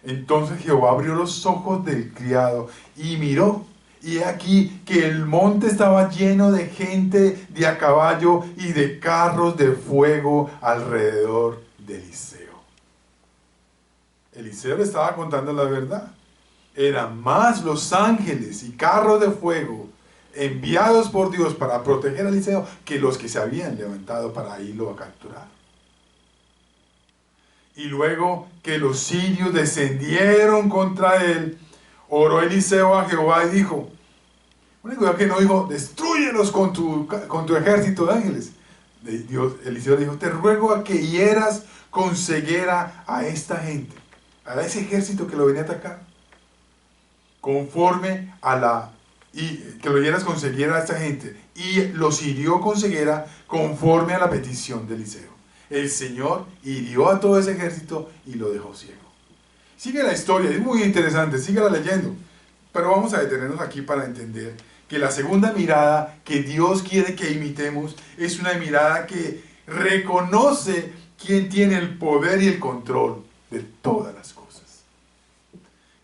Entonces Jehová abrió los ojos del criado y miró, y he aquí que el monte estaba lleno de gente de a caballo y de carros de fuego alrededor de Eliseo. Eliseo le estaba contando la verdad. Eran más los ángeles y carros de fuego enviados por Dios para proteger a Eliseo que los que se habían levantado para irlo a capturar. Y luego que los sirios descendieron contra él, oró Eliseo a Jehová y dijo, único que no dijo, destrúyelos con tu ejército de ángeles. Eliseo dijo, te ruego a que hieras con ceguera a esta gente, a ese ejército que lo venía a atacar, conforme y que lo hieras con ceguera a esta gente. Y los hirió con ceguera conforme a la petición de Eliseo. El Señor hirió a todo ese ejército y lo dejó ciego. Sigue la historia, es muy interesante, síguela leyendo. Pero vamos a detenernos aquí para entender que la segunda mirada que Dios quiere que imitemos es una mirada que reconoce quién tiene el poder y el control de todas las cosas.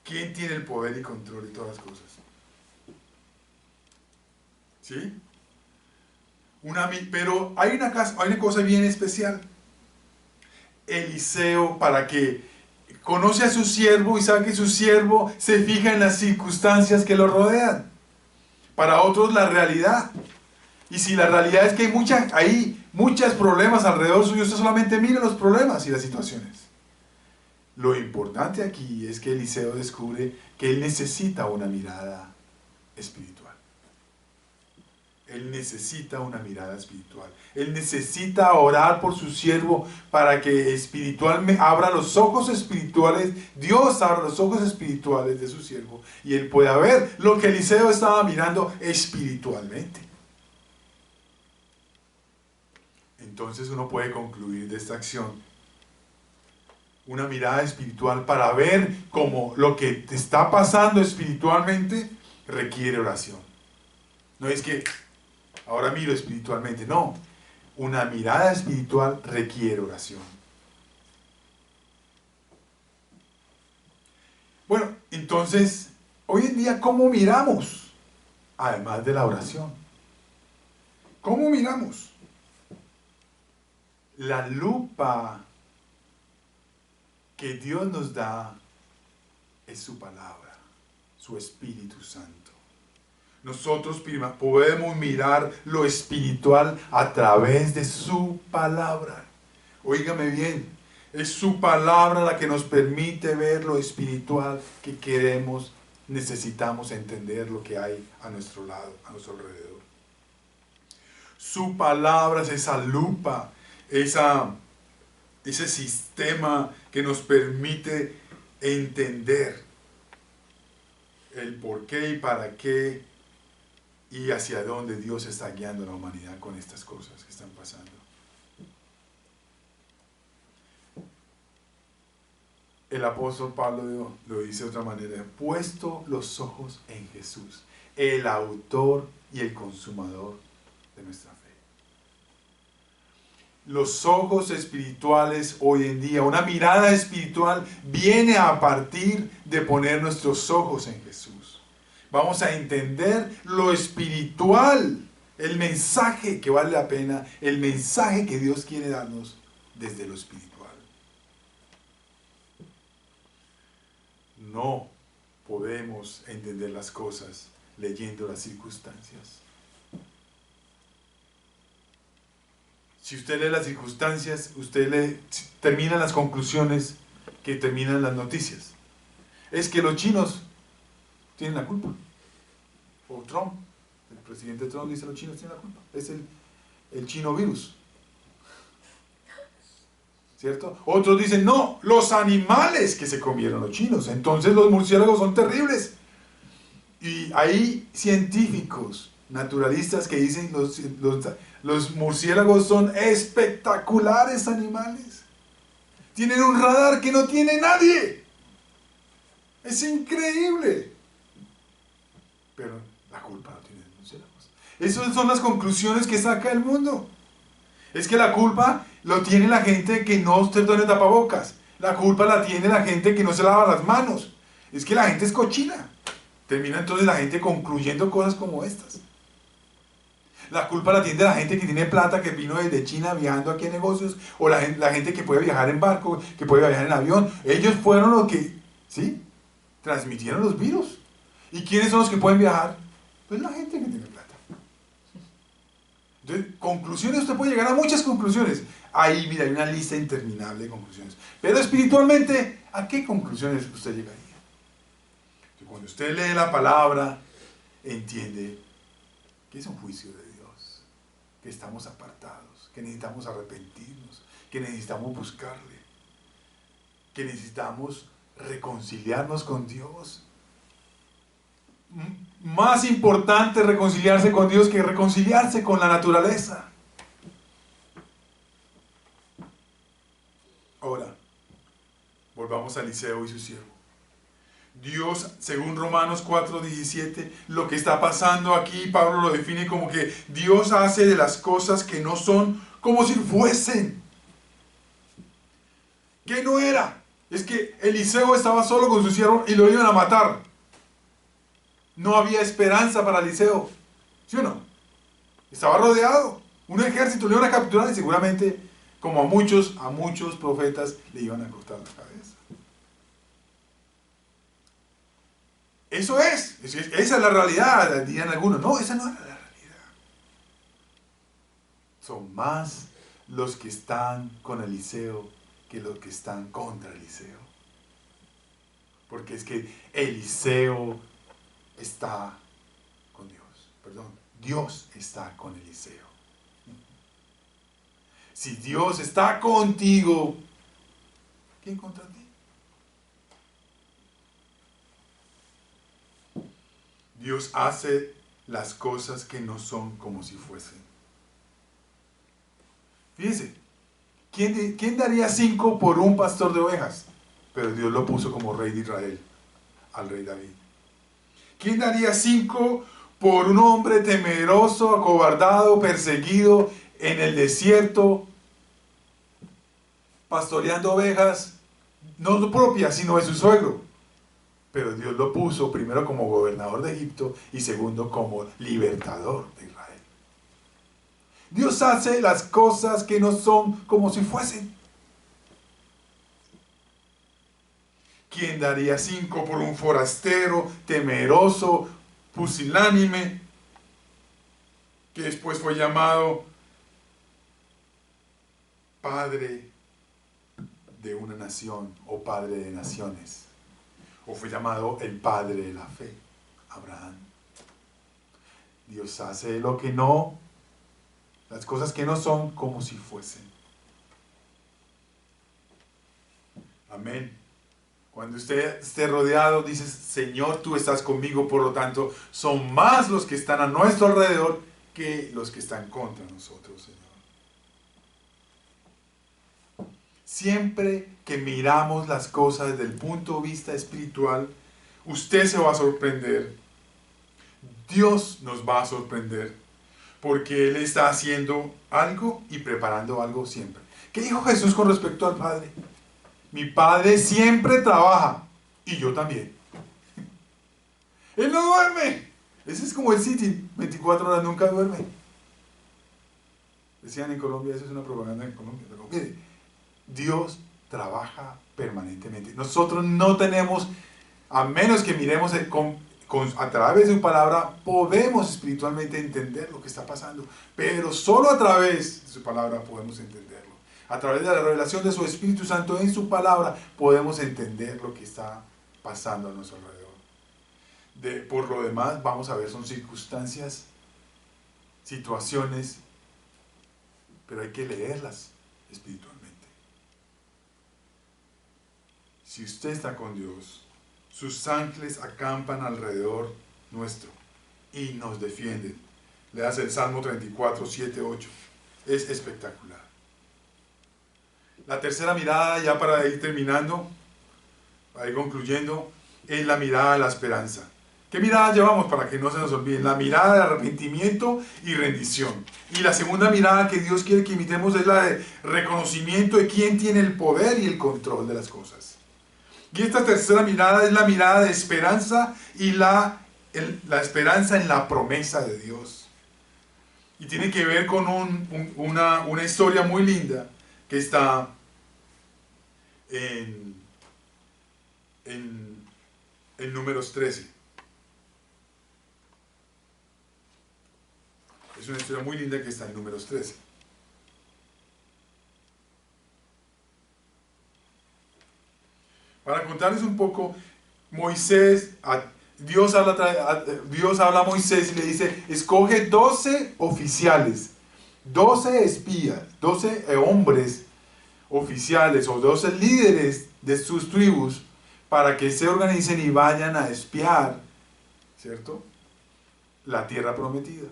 ¿Quién tiene el poder y control de todas las cosas? ¿Sí? Pero hay una cosa bien especial. Eliseo, para que conoce a su siervo y sabe que su siervo se fija en las circunstancias que lo rodean. Para otros la realidad. Y si la realidad es que hay muchos problemas alrededor suyo, usted solamente mira los problemas y las situaciones. Lo importante aquí es que Eliseo descubre que él necesita una mirada espiritual. Él necesita una mirada espiritual. Él necesita orar por su siervo para que espiritualmente abra los ojos espirituales. Dios abra los ojos espirituales de su siervo y él pueda ver lo que Eliseo estaba mirando espiritualmente. Entonces uno puede concluir de esta acción una mirada espiritual para ver cómo lo que te está pasando espiritualmente requiere oración. No es que ahora miro espiritualmente, no. Una mirada espiritual requiere oración. Bueno, entonces, hoy en día, ¿cómo miramos? Además de la oración. ¿Cómo miramos? La lupa que Dios nos da es su palabra, su Espíritu Santo. Nosotros podemos mirar lo espiritual a través de su palabra. Óigame bien, es su palabra la que nos permite ver lo espiritual que queremos, necesitamos entender lo que hay a nuestro lado, a nuestro alrededor. Su palabra es esa lupa, ese sistema que nos permite entender el por qué y para qué y hacia dónde Dios está guiando a la humanidad con estas cosas que están pasando. El apóstol Pablo lo dice de otra manera, puesto los ojos en Jesús, el autor y el consumador de nuestra fe. Los ojos espirituales hoy en día, una mirada espiritual viene a partir de poner nuestros ojos en Jesús. Vamos a entender lo espiritual, el mensaje que vale la pena, el mensaje que Dios quiere darnos desde lo espiritual. No podemos entender las cosas leyendo las circunstancias. Si usted lee las circunstancias, termina las conclusiones que terminan las noticias. Es que los chinos tienen la culpa. O Trump, el presidente Trump dice que los chinos tienen la culpa. Es el chino virus. ¿Cierto? Otros dicen, no, los animales que se comieron los chinos. Entonces los murciélagos son terribles. Y hay científicos, naturalistas que dicen los murciélagos son espectaculares animales. Tienen un radar que no tiene nadie. Es increíble. Pero la culpa no tiene los murciélagos. Esas son las conclusiones que saca el mundo. Es que la culpa lo tiene la gente que no se pone tapabocas. La culpa la tiene la gente que no se lava las manos. Es que la gente es cochina. Termina entonces la gente concluyendo cosas como estas. La culpa la tiene la gente que tiene plata, que vino desde China viajando aquí a negocios, o la gente que puede viajar en barco, que puede viajar en avión. Ellos fueron los que, ¿sí?, transmitieron los virus. ¿Y quiénes son los que pueden viajar? Pues la gente que tiene plata. Entonces, conclusiones, usted puede llegar a muchas conclusiones. Ahí, mira, hay una lista interminable de conclusiones. Pero espiritualmente, ¿a qué conclusiones usted llegaría? Entonces, cuando usted lee la palabra, entiende que es un juicio de Dios, que estamos apartados, que necesitamos arrepentirnos, que necesitamos buscarle, que necesitamos reconciliarnos con Dios. Más importante reconciliarse con Dios que reconciliarse con la naturaleza. Ahora, volvamos a Eliseo y su siervo. Dios, según Romanos 4:17, lo que está pasando aquí, Pablo lo define como que Dios hace de las cosas que no son como si fuesen. ¿Qué no era? Es que Eliseo estaba solo con su siervo y lo iban a matar. No había esperanza para Eliseo. ¿Sí o no? Estaba rodeado. Un ejército le iban a capturar y seguramente, como a muchos profetas, le iban a cortar la cabeza. Esa es la realidad, dirían algunos. No, esa no era la realidad. Son más los que están con Eliseo que los que están contra Eliseo. Porque es que Eliseo está con Dios. Perdón, Dios está con Eliseo. Si Dios está contigo, ¿quién contra ti? Dios hace las cosas que no son como si fuesen. Fíjense, ¿quién daría 5 por un pastor de ovejas? Pero Dios lo puso como rey de Israel, al rey David. ¿Quién daría 5 por un hombre temeroso, acobardado, perseguido en el desierto, pastoreando ovejas, no propias, sino de su suegro? Pero Dios lo puso primero como gobernador de Egipto y segundo como libertador de Israel. Dios hace las cosas que no son como si fuesen. ¿Quién daría 5 por un forastero, temeroso, pusilánime, que después fue llamado padre de una nación o padre de naciones? O fue llamado el padre de la fe, Abraham. Dios hace lo que no, las cosas que no son como si fuesen. Amén. Cuando usted esté rodeado, dice, Señor, tú estás conmigo, por lo tanto, son más los que están a nuestro alrededor que los que están contra nosotros, Señor. Siempre que miramos las cosas desde el punto de vista espiritual, usted se va a sorprender. Dios nos va a sorprender porque Él está haciendo algo y preparando algo siempre. ¿Qué dijo Jesús con respecto al Padre? Mi Padre siempre trabaja y yo también. Él no duerme. Ese es como el City, 24 horas nunca duerme. Decían en Colombia, eso es una propaganda en Colombia. Pero mire, Dios trabaja permanentemente. Nosotros no tenemos, a menos que miremos a través de su palabra, podemos espiritualmente entender lo que está pasando. Pero solo a través de su palabra podemos entenderlo. A través de la revelación de su Espíritu Santo en su palabra podemos entender lo que está pasando a nuestro alrededor. Por lo demás, vamos a ver, son circunstancias, situaciones, pero hay que leerlas espiritualmente. Si usted está con Dios, sus ángeles acampan alrededor nuestro y nos defienden. Leas el Salmo 34, 7, 8. Es espectacular. La tercera mirada, ya para ir terminando, para ir concluyendo, es la mirada de la esperanza. ¿Qué mirada llevamos para que no se nos olvide? La mirada de arrepentimiento y rendición. Y la segunda mirada que Dios quiere que imitemos es la de reconocimiento de quién tiene el poder y el control de las cosas. Y esta tercera mirada es la mirada de esperanza y la esperanza en la promesa de Dios. Y tiene que ver con una historia muy linda que está en Números 13. Es una historia muy linda que está en Números 13. Para contarles un poco, Dios habla a Moisés y le dice, escoge 12 oficiales, 12 espías, 12 hombres oficiales o 12 líderes de sus tribus para que se organicen y vayan a espiar, ¿cierto?, la tierra prometida.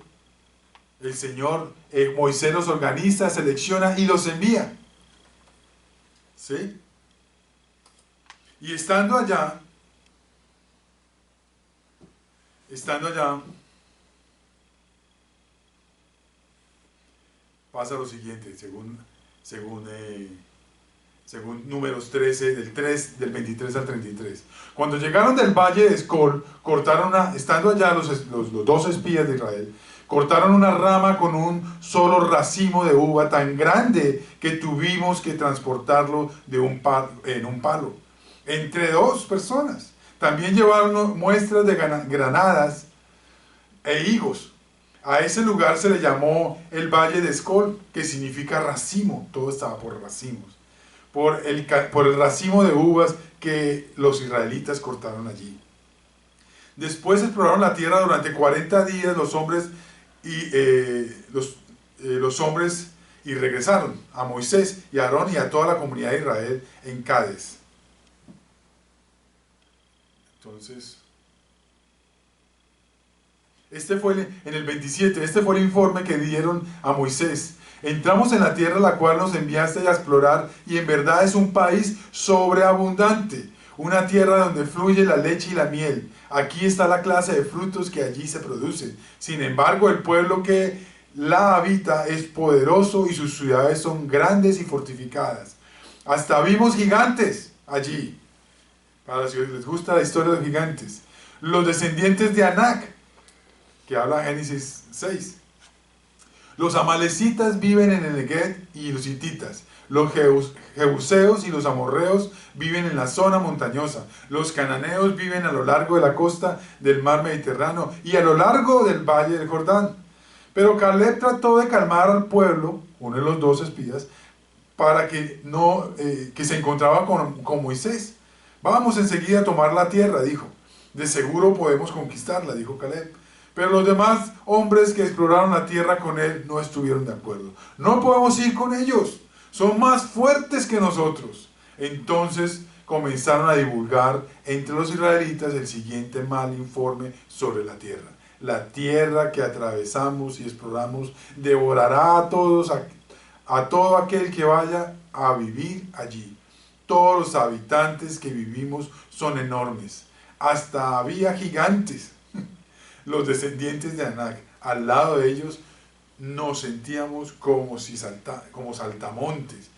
El Señor, Moisés los organiza, selecciona y los envía. ¿Sí? Y estando allá, pasa lo siguiente, según Números 13, del 23 al 33. Cuando llegaron del valle de Escol, estando allá los 12 espías de Israel, cortaron una rama con un solo racimo de uva tan grande que tuvimos que transportarlo en un palo, entre 2 personas. También llevaron muestras de granadas e higos. A ese lugar se le llamó el Valle de Escol, que significa racimo. Todo estaba por racimos. Por el racimo de uvas que los israelitas cortaron allí. Después exploraron la tierra durante 40 días los hombres y regresaron a Moisés y a Aarón y a toda la comunidad de Israel en Cádiz. Entonces, en el 27, este fue el informe que dieron a Moisés. Entramos en la tierra la cual nos enviaste a explorar y en verdad es un país sobreabundante, una tierra donde fluye la leche y la miel. Aquí está la clase de frutos que allí se producen. Sin embargo, el pueblo que la habita es poderoso y sus ciudades son grandes y fortificadas. Hasta vimos gigantes allí. Para los que les gusta la historia de los gigantes. Los descendientes de Anac, que habla Génesis 6. Los amalecitas viven en el Negev y los hititas. Los jebuseos y los amorreos viven en la zona montañosa. Los cananeos viven a lo largo de la costa del mar Mediterráneo y a lo largo del valle del Jordán. Pero Caleb trató de calmar al pueblo, uno de los 2 espías, para que se encontraba con Moisés. Vamos enseguida a tomar la tierra, dijo. De seguro podemos conquistarla, dijo Caleb. Pero los demás hombres que exploraron la tierra con él no estuvieron de acuerdo. No podemos ir con ellos. Son más fuertes que nosotros. Entonces comenzaron a divulgar entre los israelitas el siguiente mal informe sobre la tierra. La tierra que atravesamos y exploramos devorará a todo aquel que vaya a vivir allí. Todos los habitantes que vivimos son enormes. Hasta había gigantes. los descendientes de Anak, al lado de ellos, nos sentíamos como, como saltamontes.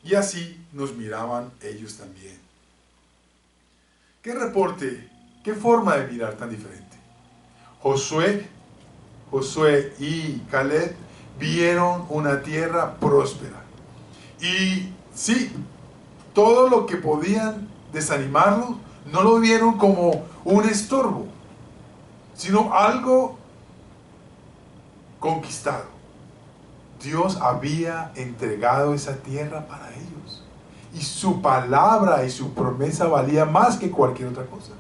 Y así nos miraban ellos también. ¿Qué reporte, qué forma de mirar tan diferente? Josué y Caleb vieron una tierra próspera. Y sí, todo lo que podían desanimarlos, no lo vieron como un estorbo, sino algo conquistado. Dios había entregado esa tierra para ellos. Y su palabra y su promesa valía más que cualquier otra cosa.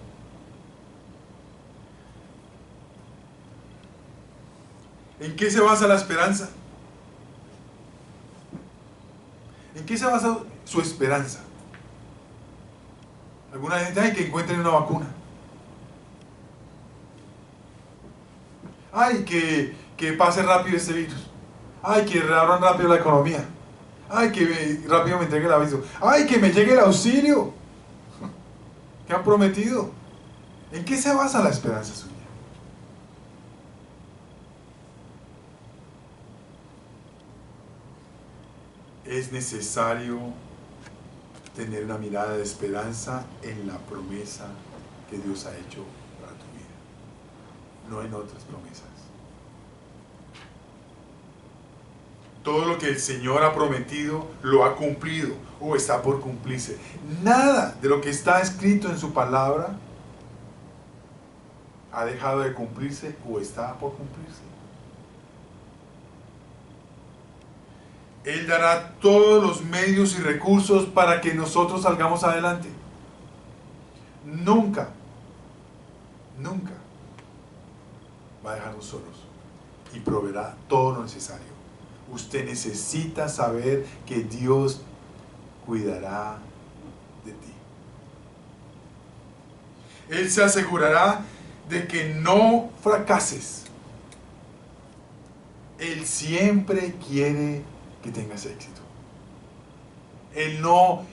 ¿En qué se basa la esperanza? ¿En qué se basa su esperanza? Alguna gente, ay, que encuentren una vacuna. Ay, que pase rápido este virus. Ay, que reabran rápido la economía. Ay, que rápido me entregue el aviso. Ay, que me llegue el auxilio. ¿Qué han prometido? ¿En qué se basa la esperanza suya? Es necesario tener una mirada de esperanza en la promesa que Dios ha hecho para tu vida, no en otras promesas. Todo lo que el Señor ha prometido lo ha cumplido o está por cumplirse. Nada de lo que está escrito en su palabra ha dejado de cumplirse o está por cumplirse. Él dará todos los medios y recursos para que nosotros salgamos adelante. Nunca va a dejarnos solos y proveerá todo lo necesario. Usted necesita saber que Dios cuidará de ti. Él se asegurará de que no fracases. Él siempre quiere que tengas éxito. Él no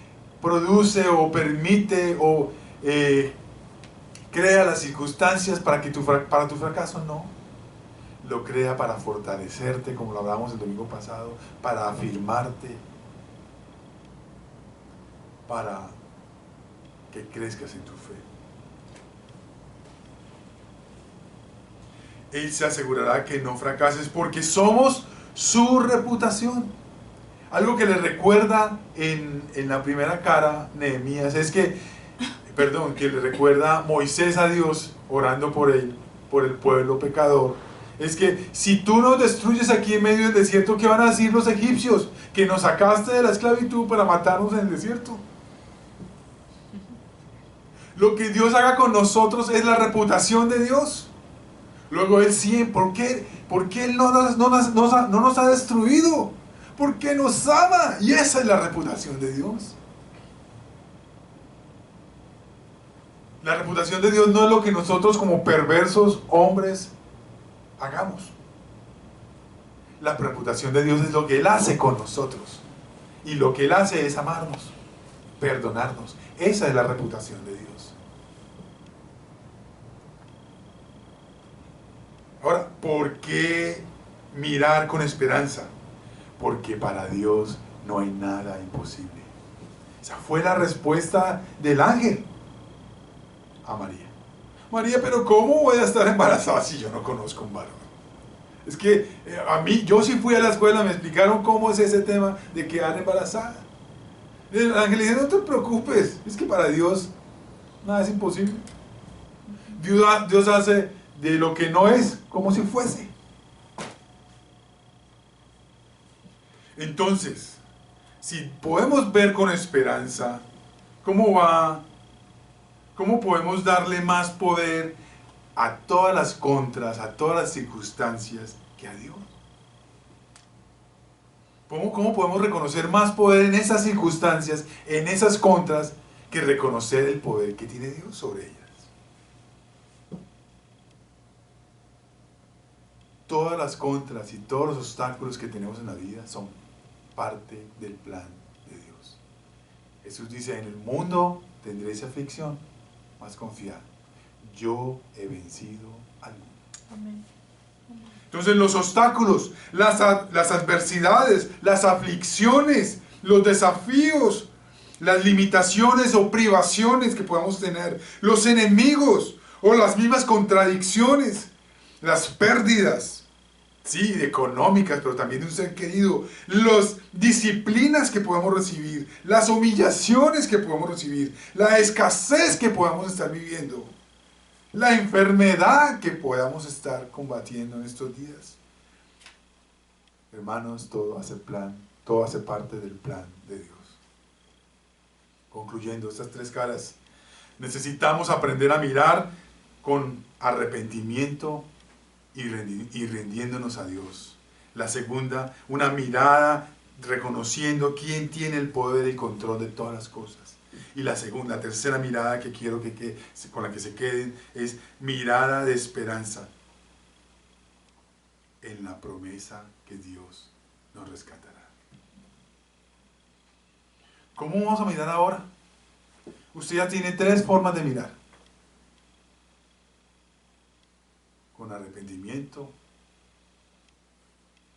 produce o permite o crea las circunstancias para tu fracaso, no. Lo crea para fortalecerte, como lo hablamos el domingo pasado, para afirmarte, para que crezcas en tu fe. Él se asegurará que no fracases porque somos su reputación. Algo que le recuerda en la primera cara Nehemías es que le recuerda Moisés a Dios orando por el pueblo pecador, es que si tú nos destruyes aquí en medio del desierto, ¿qué van a decir los egipcios? Que nos sacaste de la esclavitud para matarnos en el desierto. Lo que Dios haga con nosotros es la reputación de Dios. Luego Él siempre, ¿por qué Él no nos ha destruido? Porque nos ama, y esa es la reputación de Dios. La reputación de Dios no es lo que nosotros como perversos hombres hagamos. La reputación de Dios es lo que Él hace con nosotros. Y lo que Él hace es amarnos, perdonarnos. Esa es la reputación de Dios. Ahora, ¿por qué mirar con esperanza? Porque para Dios no hay nada imposible. Esa fue la respuesta del ángel a María. María, pero ¿cómo voy a estar embarazada si yo no conozco un varón? Es que yo sí fui a la escuela, me explicaron cómo es ese tema de quedar embarazada. El ángel dice, no te preocupes, es que para Dios nada es imposible. Dios hace de lo que no es como si fuese. Entonces, si podemos ver con esperanza, ¿cómo podemos darle más poder a todas las contras, a todas las circunstancias que a Dios? ¿Cómo podemos reconocer más poder en esas circunstancias, en esas contras, que reconocer el poder que tiene Dios sobre ellas? Todas las contras y todos los obstáculos que tenemos en la vida son parte del plan de Dios. Jesús dice, en el mundo tendréis aflicción, mas confiad, yo he vencido al mundo. Amén. Entonces los obstáculos, las adversidades, las aflicciones, los desafíos, las limitaciones o privaciones que podamos tener, los enemigos o las mismas contradicciones, las pérdidas, sí, económicas, pero también de un ser querido, las disciplinas que podemos recibir, las humillaciones que podemos recibir, la escasez que podamos estar viviendo, la enfermedad que podamos estar combatiendo en estos días. Hermanos, todo hace parte del plan de Dios. Concluyendo estas tres caras, necesitamos aprender a mirar con arrepentimiento y rindiéndonos a Dios. La segunda, una mirada reconociendo quién tiene el poder y control de todas las cosas. Y la tercera mirada que quiero con la que se queden es mirada de esperanza en la promesa que Dios nos rescatará. ¿Cómo vamos a mirar ahora? Usted ya tiene tres formas de mirar. Con arrepentimiento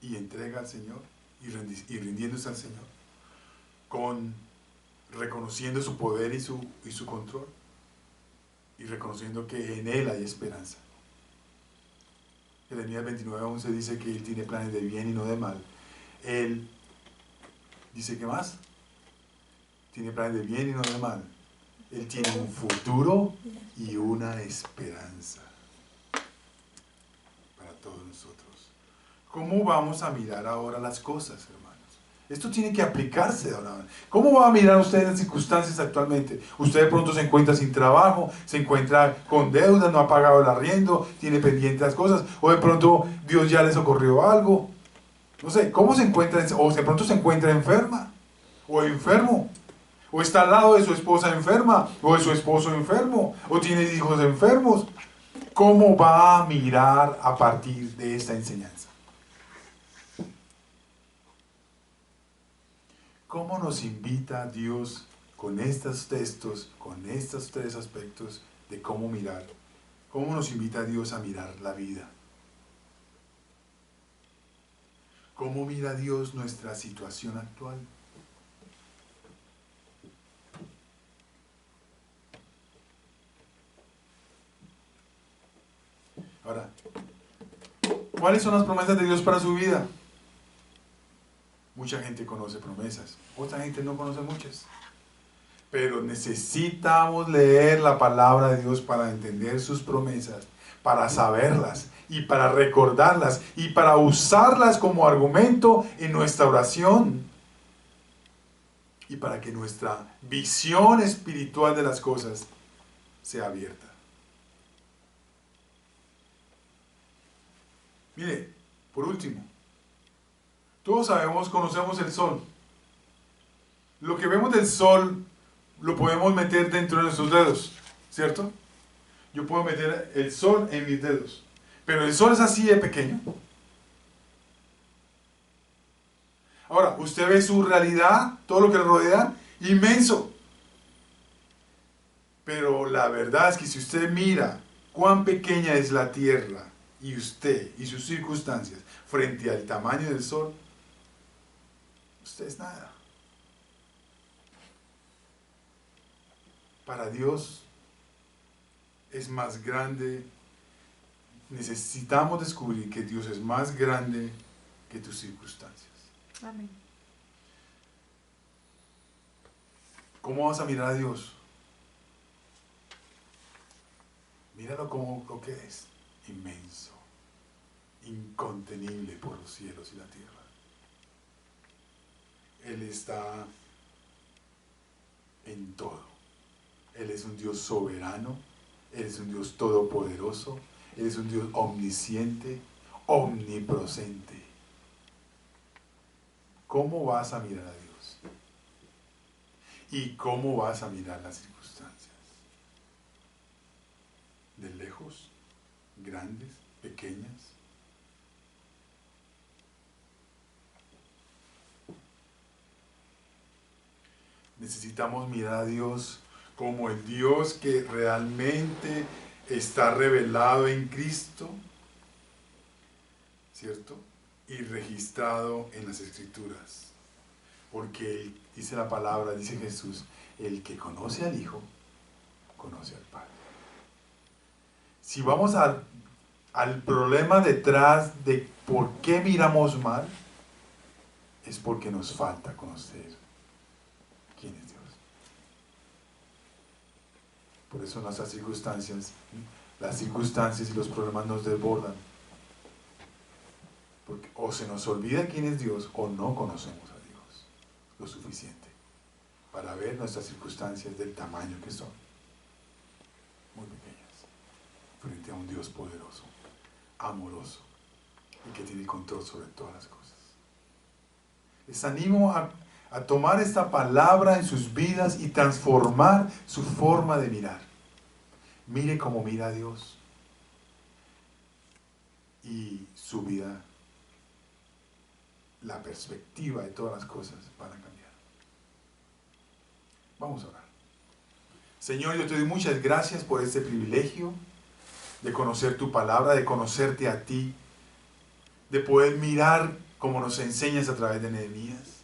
y entrega al Señor y rindiéndose al Señor. Con reconociendo su poder y su control. Y reconociendo que en Él hay esperanza. Jeremías 29:11 dice que Él tiene planes de bien y no de mal. Él dice, ¿qué más? Tiene planes de bien y no de mal. Él tiene un futuro y una esperanza para todos nosotros. ¿Cómo vamos a mirar ahora las cosas, hermanos? Esto tiene que aplicarse ahora. ¿Cómo va a mirar usted las circunstancias actualmente? Usted de pronto se encuentra sin trabajo, se encuentra con deudas, no ha pagado el arriendo, tiene pendientes las cosas, o de pronto Dios ya le socorrió algo. No sé, ¿cómo se encuentra? O de pronto se encuentra enferma, o enfermo, o está al lado de su esposa enferma, o de su esposo enfermo, o tiene hijos enfermos. ¿Cómo va a mirar a partir de esta enseñanza? ¿Cómo nos invita Dios con estos textos, con estos tres aspectos de cómo mirar? ¿Cómo nos invita Dios a mirar la vida? ¿Cómo mira Dios nuestra situación actual? Ahora, ¿cuáles son las promesas de Dios para su vida? Mucha gente conoce promesas, otra gente no conoce muchas. Pero necesitamos leer la palabra de Dios para entender sus promesas, para saberlas y para recordarlas y para usarlas como argumento en nuestra oración y para que nuestra visión espiritual de las cosas sea abierta. Mire, por último, todos conocemos el sol. Lo que vemos del sol lo podemos meter dentro de nuestros dedos, ¿cierto? Yo puedo meter el sol en mis dedos, pero el sol es así de pequeño. Ahora, usted ve su realidad, todo lo que le rodea, inmenso. Pero la verdad es que si usted mira cuán pequeña es la tierra y usted y sus circunstancias frente al tamaño del sol, usted es nada. Para Dios es más grande. Necesitamos descubrir que Dios es más grande que tus circunstancias. Amén. ¿Cómo vas a mirar a Dios? Míralo como lo que es, inmenso, incontenible por los cielos y la tierra. Él está en todo. Él es un Dios soberano, Él es un Dios todopoderoso, Él es un Dios omnisciente, omnipresente. ¿Cómo vas a mirar a Dios? ¿Y cómo vas a mirar las circunstancias? ¿De lejos? ¿Grandes? ¿Pequeñas? Necesitamos mirar a Dios como el Dios que realmente está revelado en Cristo, ¿cierto? Y registrado en las Escrituras. Porque dice la palabra, dice Jesús, el que conoce al Hijo, conoce al Padre. Si vamos al problema detrás de por qué miramos mal, es porque nos falta conocer quién es Dios. Por eso nuestras circunstancias, las circunstancias y los problemas nos desbordan. Porque o se nos olvida quién es Dios o no conocemos a Dios lo suficiente para ver nuestras circunstancias del tamaño que son, muy pequeñas, frente a un Dios poderoso, amoroso y que tiene control sobre todas las cosas. Les animo a tomar esta palabra en sus vidas y transformar su forma de mirar. Mire cómo mira a Dios y su vida, la perspectiva de todas las cosas van a cambiar. Vamos a orar. Señor, yo te doy muchas gracias por este privilegio de conocer tu palabra, de conocerte a ti, de poder mirar como nos enseñas a través de Nehemías,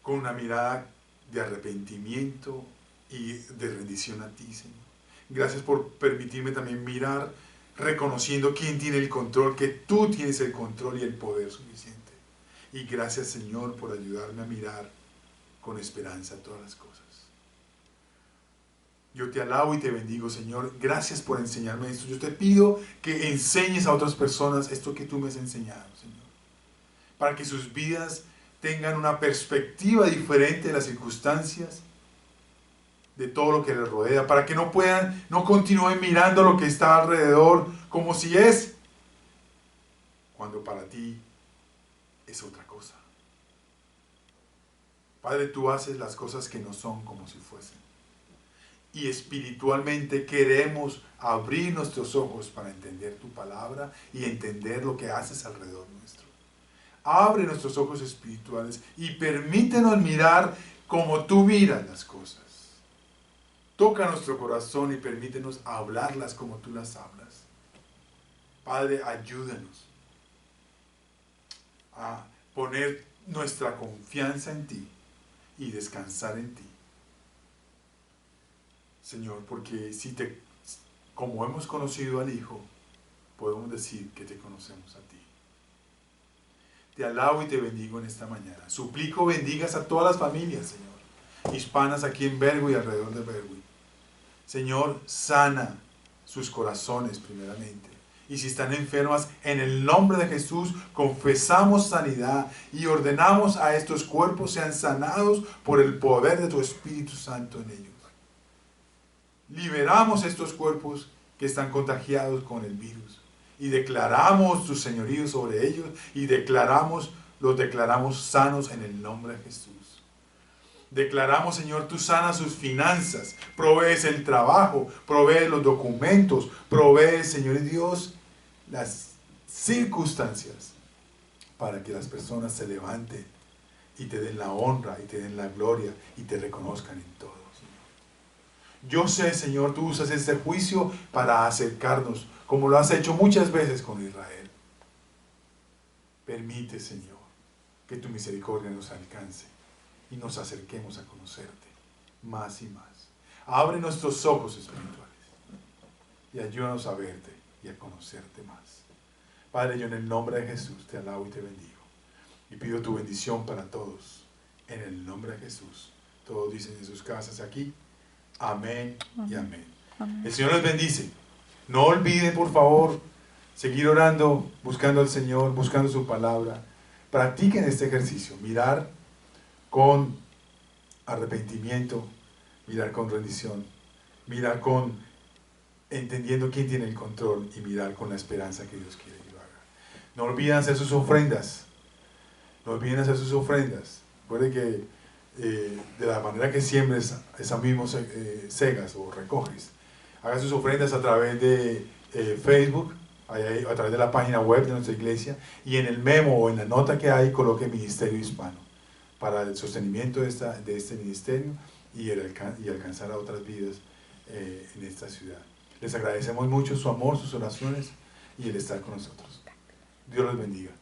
con una mirada de arrepentimiento y de rendición a ti, Señor. Gracias por permitirme también mirar reconociendo quién tiene el control, que tú tienes el control y el poder suficiente. Y gracias, Señor, por ayudarme a mirar con esperanza todas las cosas. Yo te alabo y te bendigo, Señor. Gracias por enseñarme esto. Yo te pido que enseñes a otras personas esto que tú me has enseñado, Señor. Para que sus vidas tengan una perspectiva diferente de las circunstancias, de todo lo que les rodea. Para que no continúen mirando lo que está alrededor como si es, cuando para ti es otra cosa. Padre, tú haces las cosas que no son como si fuesen. Y espiritualmente queremos abrir nuestros ojos para entender tu palabra y entender lo que haces alrededor nuestro. Abre nuestros ojos espirituales y permítenos mirar como tú miras las cosas. Toca nuestro corazón y permítenos hablarlas como tú las hablas. Padre, ayúdanos a poner nuestra confianza en ti y descansar en ti. Señor, porque como hemos conocido al Hijo, podemos decir que te conocemos a ti. Te alabo y te bendigo en esta mañana. Suplico bendigas a todas las familias, Señor, hispanas aquí en Bergui y alrededor de Bergui. Señor, sana sus corazones primeramente. Y si están enfermas, en el nombre de Jesús, confesamos sanidad y ordenamos a estos cuerpos sean sanados por el poder de tu Espíritu Santo en ellos. Liberamos estos cuerpos que están contagiados con el virus y declaramos tu señorío sobre ellos y los declaramos sanos en el nombre de Jesús. Declaramos, Señor, tú sanas sus finanzas, provees el trabajo, provees los documentos, provees, Señor Dios, las circunstancias para que las personas se levanten y te den la honra y te den la gloria y te reconozcan en todo, Señor. Yo sé, Señor, tú usas este juicio para acercarnos, como lo has hecho muchas veces con Israel. Permite, Señor, que tu misericordia nos alcance y nos acerquemos a conocerte más y más. Abre nuestros ojos espirituales y ayúdanos a verte y a conocerte más. Padre, yo en el nombre de Jesús te alabo y te bendigo y pido tu bendición para todos en el nombre de Jesús. Todos dicen en sus casas aquí, amén y amén. El Señor les bendice. No olviden, por favor, seguir orando, buscando al Señor, buscando su palabra. Practiquen este ejercicio, mirar con arrepentimiento, mirar con rendición, mirar con entendiendo quién tiene el control y mirar con la esperanza que Dios quiere que lo haga. No olviden hacer sus ofrendas. No olviden hacer sus ofrendas. Recuerde que de la manera que siembres, esas mismas segas o recoges. Haga sus ofrendas a través de Facebook, a través de la página web de nuestra iglesia, y en el memo o en la nota que hay coloque Ministerio Hispano para el sostenimiento de este ministerio y alcanzar a otras vidas en esta ciudad. Les agradecemos mucho su amor, sus oraciones y el estar con nosotros. Dios los bendiga.